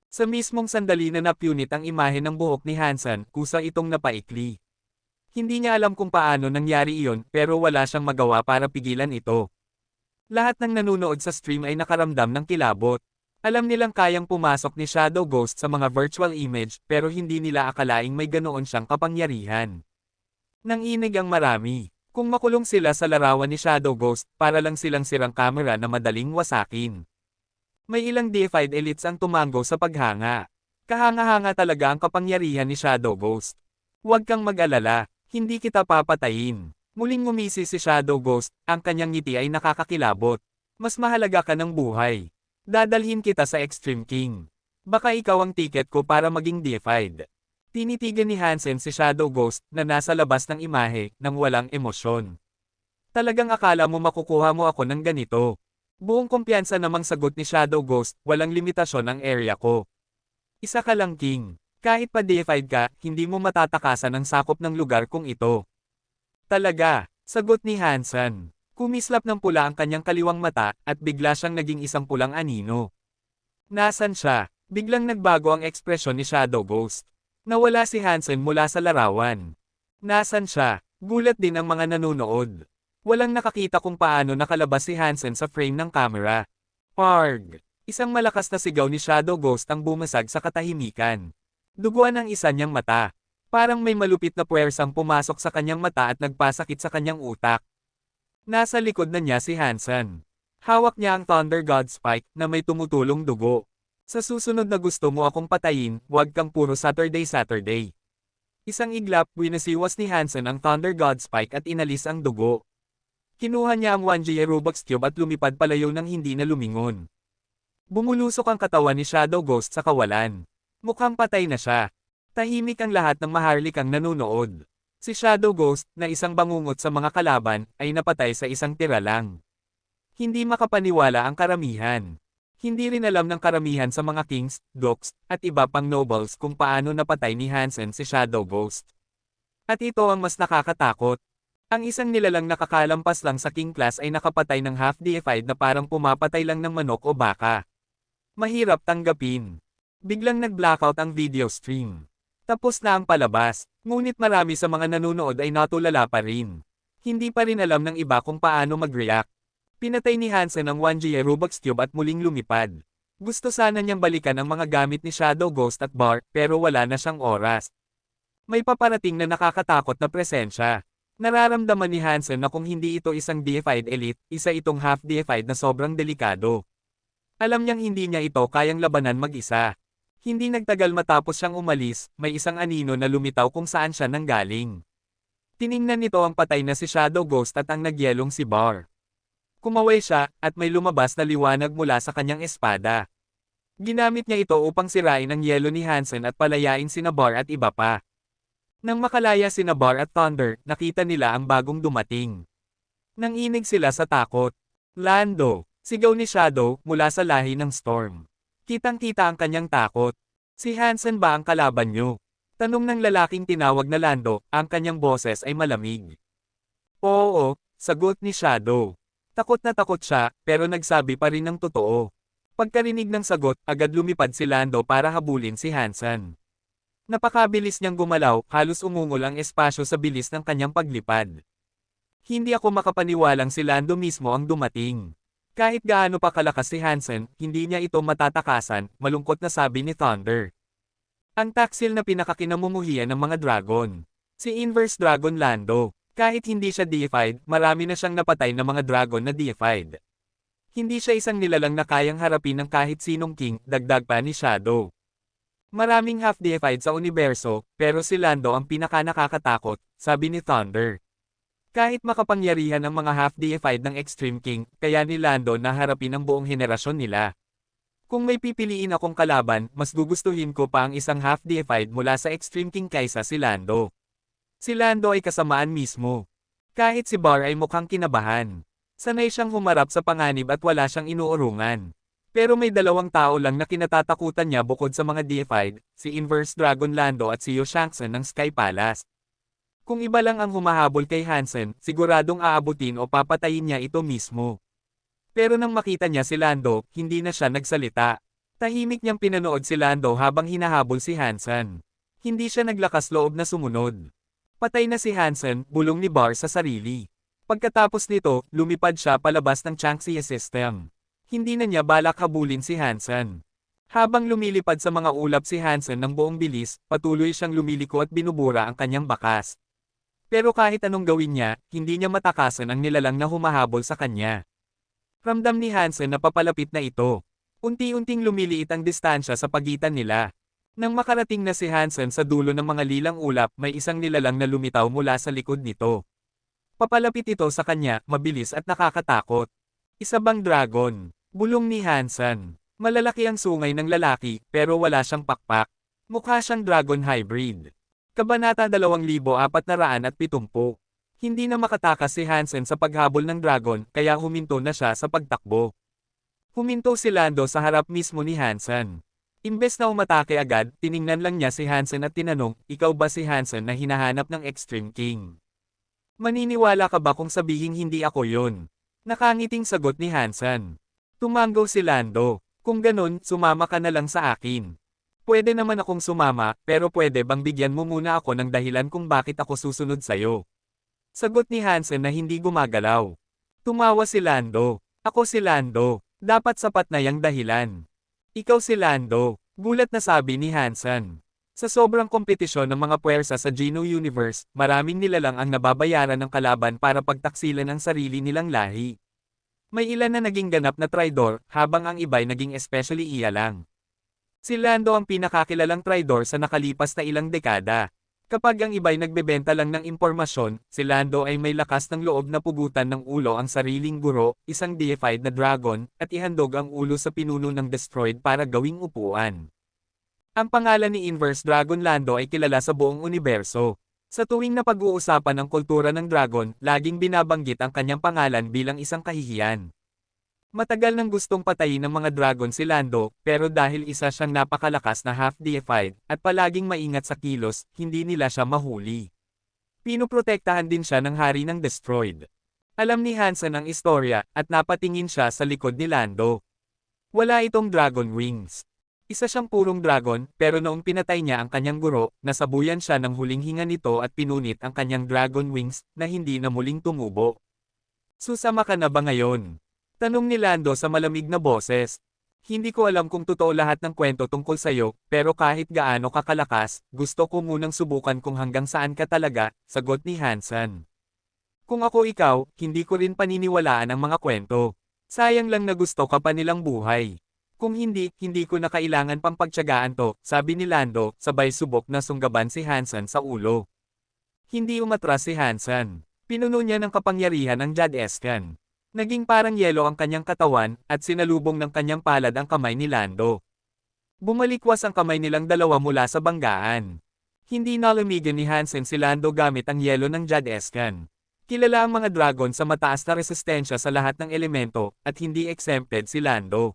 Sa mismong sandali na napunit ang imahe ng buhok ni Hansen, kusa itong napaikli. Hindi niya alam kung paano nangyari iyon pero wala siyang magawa para pigilan ito. Lahat ng nanonood sa stream ay nakaramdam ng kilabot. Alam nilang kayang pumasok ni Shadow Ghost sa mga virtual image pero hindi nila akalaing may ganoon siyang kapangyarihan. Nanginig ang marami. Kung makulong sila sa larawan ni Shadow Ghost, para lang silang sirang kamera na madaling wasakin. May ilang deified elites ang tumango sa paghanga. Kahanga-hanga talaga ang kapangyarihan ni Shadow Ghost. Huwag kang mag-alala, hindi kita papatayin. Muling ngumisi si Shadow Ghost, ang kanyang ngiti ay nakakakilabot. Mas mahalaga ka ng buhay. Dadalhin kita sa Extreme King. Baka ikaw ang tiket ko para maging deified. Tinitigan ni Hansen si Shadow Ghost na nasa labas ng imahe nang walang emosyon. Talagang akala mo makukuha mo ako ng ganito. Buong kumpiyansa namang sagot ni Shadow Ghost, walang limitasyon ang area ko. Isa ka lang king. Kahit pa deified ka, hindi mo matatakasan ang sakop ng lugar kong ito. Talaga, sagot ni Hansen. Kumislap ng pula ang kanyang kaliwang mata at bigla siyang naging isang pulang anino. Nasaan siya? Biglang nagbago ang ekspresyon ni Shadow Ghost. Nawala si Hansen mula sa larawan. Nasaan siya? Gulat din ang mga nanonood. Walang nakakita kung paano nakalabas si Hansen sa frame ng camera. Parg! Isang malakas na sigaw ni Shadow Ghost ang bumasag sa katahimikan. Duguan ang isa niyang mata. Parang may malupit na puwersang pumasok sa kanyang mata at nagpasakit sa kanyang utak. Nasa likod na niya si Hansen. Hawak niya ang Thunder God Spike na may tumutulong dugo. Sa susunod na gusto mo akong patayin, huwag kang puro Saturday. Isang iglap, winasiwas ni Hansen ang Thunder God Spike at inalis ang dugo. Kinuha niya ang 1G Rubik's Cube at lumipad palayo nang hindi na lumingon. Bumulusok ang katawan ni Shadow Ghost sa kawalan. Mukhang patay na siya. Tahimik ang lahat ng maharlikang nanonood. Si Shadow Ghost, na isang bangungot sa mga kalaban, ay napatay sa isang tira lang. Hindi makapaniwala ang karamihan. Hindi rin alam ng karamihan sa mga kings, dukes, at iba pang nobles kung paano napatay ni Hansen si Shadow Ghost. At ito ang mas nakakatakot. Ang isang nilalang nakakalampas lang sa king class ay nakapatay ng half-deified na parang pumapatay lang ng manok o baka. Mahirap tanggapin. Biglang nag-blackout ang video stream. Tapos na ang palabas, ngunit marami sa mga nanonood ay natulala pa rin. Hindi pa rin alam ng iba kung paano mag-react. Pinatay ni Hansen ang 1G Rubik's Cube at muling lumipad. Gusto sana niyang balikan ang mga gamit ni Shadow Ghost at Bar, pero wala na siyang oras. May paparating na nakakatakot na presensya. Nararamdaman ni Hansen na kung hindi ito isang deified elite, isa itong half-deified na sobrang delikado. Alam niyang hindi niya ito kayang labanan mag-isa. Hindi nagtagal matapos siyang umalis, may isang anino na lumitaw kung saan siya nanggaling. Tiningnan nito ang patay na si Shadow Ghost at ang nagyelong si Bar. Kumaway siya, at may lumabas na liwanag mula sa kanyang espada. Ginamit niya ito upang sirain ang yelo ni Hansen at palayain sina Bar at iba pa. Nang makalaya sina Bar at Thunder, nakita nila ang bagong dumating. Nanginig sila sa takot. Lando, sigaw ni Shadow, mula sa lahi ng Storm. Kitang-kita ang kanyang takot. Si Hansen ba ang kalaban niyo? Tanong ng lalaking tinawag na Lando, ang kanyang boses ay malamig. Oo, sagot ni Shadow. Takot na takot siya, pero nagsabi pa rin ng totoo. Pagkarinig ng sagot, agad lumipad si Lando para habulin si Hansen. Napakabilis niyang gumalaw, halos umungol ang espasyo sa bilis ng kanyang paglipad. Hindi ako makapaniwalang si Lando mismo ang dumating. Kahit gaano pa kalakas si Hansen, hindi niya ito matatakasan, malungkot na sabi ni Thunder. Ang taksil na pinakakinamumuhian ng mga dragon. Si Inverse Dragon Lando. Kahit hindi siya deified, marami na siyang napatay na mga dragon na deified. Hindi siya isang nilalang na kayang harapin ng kahit sinong king, dagdag pa ni Shadow. Maraming half-deified sa universo, pero si Lando ang pinaka-nakakatakot, sabi ni Thunder. Kahit makapangyarihan ang mga half-deified ng Extreme King, kaya ni Lando na harapin ang buong henerasyon nila. Kung may pipiliin akong kalaban, mas gugustuhin ko pa ang isang half-deified mula sa Extreme King kaysa si Lando. Si Lando ay kasamaan mismo. Kahit si Bar ay mukhang kinabahan. Sanay siyang humarap sa panganib at wala siyang inuurungan. Pero may dalawang tao lang na kinatatakutan niya bukod sa mga deified, si Inverse Dragon Lando at si Yu Shangxun ng Sky Palace. Kung iba lang ang humahabol kay Hansen, siguradong aabutin o papatayin niya ito mismo. Pero nang makita niya si Lando, hindi na siya nagsalita. Tahimik niyang pinanood si Lando habang hinahabol si Hansen. Hindi siya naglakas loob na sumunod. Patay na si Hansen, bulong ni Bar sa sarili. Pagkatapos nito, lumipad siya palabas ng Changxia system. Hindi na niya balak habulin si Hansen. Habang lumilipad sa mga ulap si Hansen ng buong bilis, patuloy siyang lumiliko at binubura ang kanyang bakas. Pero kahit anong gawin niya, hindi niya matakasan ang nilalang na humahabol sa kanya. Ramdam ni Hansen na papalapit na ito. Unti-unting lumiliit ang distansya sa pagitan nila. Nang makarating na si Hansen sa dulo ng mga lilang ulap, may isang nilalang na lumitaw mula sa likod nito. Papalapit ito sa kanya, mabilis at nakakatakot. Isa bang dragon? Bulong ni Hansen. Malalaki ang sungay ng lalaki, pero wala siyang pakpak. Mukha siyang dragon hybrid. Kabanata 2470. Hindi na makatakas si Hansen sa paghabol ng dragon, kaya huminto na siya sa pagtakbo. Huminto si Lando sa harap mismo ni Hansen. Imbes na umatake agad, tiningnan lang niya si Hansen at tinanong, ikaw ba si Hansen na hinahanap ng Extreme King? Maniniwala ka ba kung sabihin hindi ako yon? Nakangiting sagot ni Hansen. Tumanggaw si Lando. Kung ganun, sumama ka na lang sa akin. Pwede naman akong sumama, pero pwede bang bigyan mo muna ako ng dahilan kung bakit ako susunod sa'yo? Sagot ni Hansen na hindi gumagalaw. Tumawa si Lando. Ako si Lando. Dapat sapat na yang dahilan. Ikaw si Lando. Gulat na sabi ni Hansen. Sa sobrang kompetisyon ng mga puwersa sa Geno Universe, maraming nilalang ang nababayaran ng kalaban para pagtaksilan ang sarili nilang lahi. May ilan na naging ganap na traidor, habang ang iba'y naging especially iya lang. Si Lando ang pinakakilalang traidor sa nakalipas na ilang dekada. Kapag ang iba'y nagbebenta lang ng impormasyon, si Lando ay may lakas ng loob na pugutan ng ulo ang sariling guro, isang deified na dragon, at ihandog ang ulo sa pinuno ng destroyed para gawing upuan. Ang pangalan ni Inverse Dragon Lando ay kilala sa buong universo. Sa tuwing na pag-uusapan ng kultura ng dragon, laging binabanggit ang kanyang pangalan bilang isang kahihiyan. Matagal nang gustong patayin ng mga dragon si Lando, pero dahil isa siyang napakalakas na half-deified, at palaging maingat sa kilos, hindi nila siya mahuli. Pinoprotektahan din siya ng hari ng destroyed. Alam ni Hansen ang istorya, at napatingin siya sa likod ni Lando. Wala itong dragon wings. Isa siyang purong dragon, pero noong pinatay niya ang kanyang guro, nasabuyan siya ng huling hinga nito at pinunit ang kanyang dragon wings, na hindi na muling tumubo. Susama ka na ba ngayon? Tanong ni Lando sa malamig na boses. Hindi ko alam kung totoo lahat ng kwento tungkol sa'yo, pero kahit gaano ka kalakas, gusto ko munang subukan kung hanggang saan ka talaga, sagot ni Hansen. Kung ako ikaw, hindi ko rin paniniwalaan ang mga kwento. Sayang lang na gusto ka pa nilang buhay. Kung hindi, hindi ko na kailangan pang pagtiyagaan to, sabi ni Lando, sabay subok na sunggaban si Hansen sa ulo. Hindi umatras si Hansen. Pinuno niya ng kapangyarihan ang Jad Escan. Naging parang yelo ang kanyang katawan, at sinalubong ng kanyang palad ang kamay ni Lando. Bumalikwas ang kamay nilang dalawa mula sa banggaan. Hindi nalamigan ni Hansen si Lando gamit ang yelo ng Jad Escan. Kilala ang mga dragon sa mataas na resistensya sa lahat ng elemento, at hindi exempted si Lando.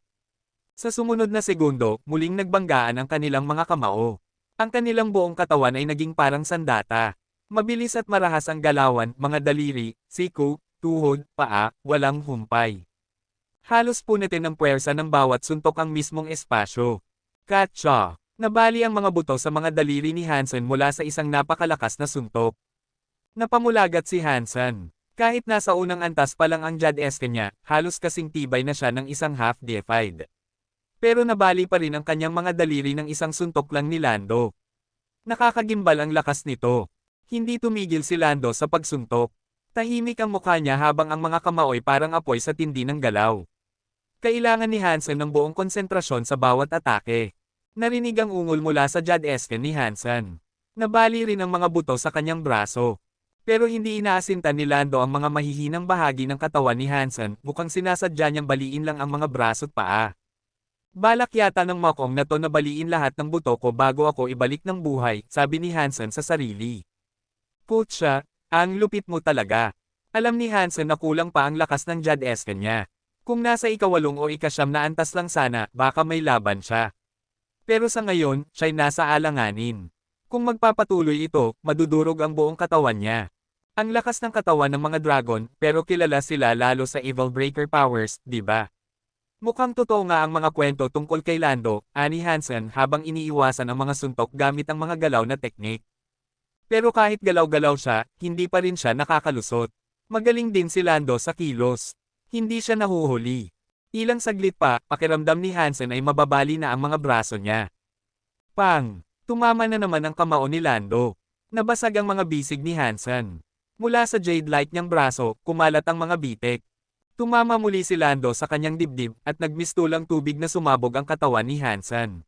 Sa sumunod na segundo, muling nagbanggaan ang kanilang mga kamao. Ang kanilang buong katawan ay naging parang sandata. Mabilis at marahas ang galawan, mga daliri, siku, tuhod, paa, walang humpay. Halos punitin ng puwersa ng bawat suntok ang mismong espasyo. Katsa! Nabali ang mga buto sa mga daliri ni Hansen mula sa isang napakalakas na suntok. Napamulagat si Hansen. Kahit nasa unang antas pa lang ang Jad Escan niya, halos kasing tibay na siya ng isang half-deified. Pero nabali pa rin ang kanyang mga daliri ng isang suntok lang ni Lando. Nakakagimbal ang lakas nito. Hindi tumigil si Lando sa pagsuntok. Tahimik ang mukha niya habang ang mga kamaoy parang apoy sa tindi ng galaw. Kailangan ni Hansen ng buong konsentrasyon sa bawat atake. Narinig ang ungol mula sa Jad Escan ni Hansen. Nabali rin ang mga buto sa kanyang braso. Pero hindi inaasintan ni Lando ang mga mahihinang bahagi ng katawan ni Hansen, mukhang sinasadya niyang baliin lang ang mga braso't paa. Balak yata ng Makong na to na baliin lahat ng buto ko bago ako ibalik ng buhay, sabi ni Hansen sa sarili. Putya, ang lupit mo talaga. Alam ni Hansen na kulang pa ang lakas ng Jadesken niya. Kung nasa ikawalong o ikasyam na antas lang sana, baka may laban siya. Pero sa ngayon, siya'y nasa alanganin. Kung magpapatuloy ito, madudurog ang buong katawan niya. Ang lakas ng katawan ng mga dragon, pero kilala sila lalo sa Evil Breaker powers, di ba? Mukhang totoo nga ang mga kwento tungkol kay Lando, ani Hansen habang iniiwasan ang mga suntok gamit ang mga galaw na teknik. Pero kahit galaw-galaw siya, hindi pa rin siya nakakalusot. Magaling din si Lando sa kilos. Hindi siya nahuhuli. Ilang saglit pa, pakiramdam ni Hansen ay mababali na ang mga braso niya. Pang! Tumama na naman ang kamao ni Lando. Nabasag ang mga bisig ni Hansen. Mula sa jade light niyang braso, kumalat ang mga bitek. Tumama muli si Lando sa kanyang dibdib at nagmistulang tubig na sumabog ang katawan ni Hansen.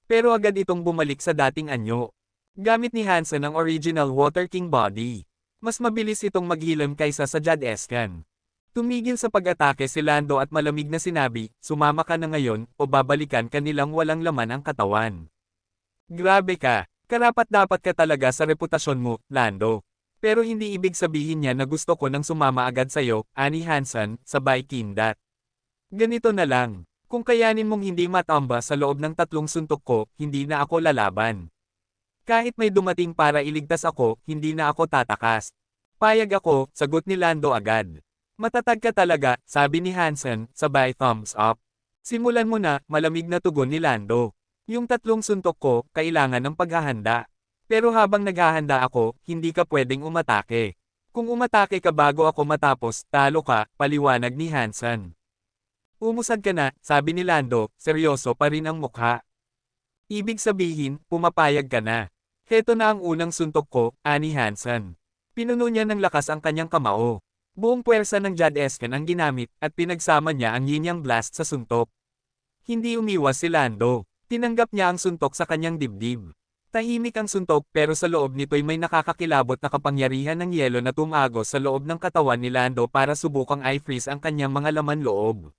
Pero agad itong bumalik sa dating anyo. Gamit ni Hansen ang original Water King body. Mas mabilis itong maghilom kaysa sa Jadesken. Tumigil sa pag-atake si Lando at malamig na sinabi, sumama ka na ngayon o babalikan ka nilang walang laman ang katawan. Grabe ka, karapat-dapat ka talaga sa reputasyon mo, Lando. Pero hindi ibig sabihin niya na gusto ko nang sumama agad sa'yo, ani Hansen, sabay kindat. Ganito na lang, kung kayanin mong hindi matamba sa loob ng 3 suntok ko, hindi na ako lalaban. Kahit may dumating para iligtas ako, hindi na ako tatakas. Payag ako, sagot ni Lando agad. Matatag ka talaga, sabi ni Hansen, sabay thumbs up. Simulan mo na, malamig na tugon ni Lando. Yung 3 suntok ko, kailangan ng paghahanda. Pero habang naghahanda ako, hindi ka pwedeng umatake. Kung umatake ka bago ako matapos, talo ka, paliwanag ni Hansen. Umusad ka na, sabi ni Lando, seryoso pa rin ang mukha. Ibig sabihin, pumapayag ka na. Heto na ang unang suntok ko, ani Hansen. Pinuno niya ng lakas ang kanyang kamao. Buong puwersa ng Jadesken ang ginamit, at pinagsama niya ang Yin Yang Blast sa suntok. Hindi umiwas si Lando. Tinanggap niya ang suntok sa kanyang dibdib. Tahimik ang suntok pero sa loob nito'y may nakakakilabot na kapangyarihan ng yelo na tumagos sa loob ng katawan ni Lando para subukang i-freeze ang kanyang mga laman loob.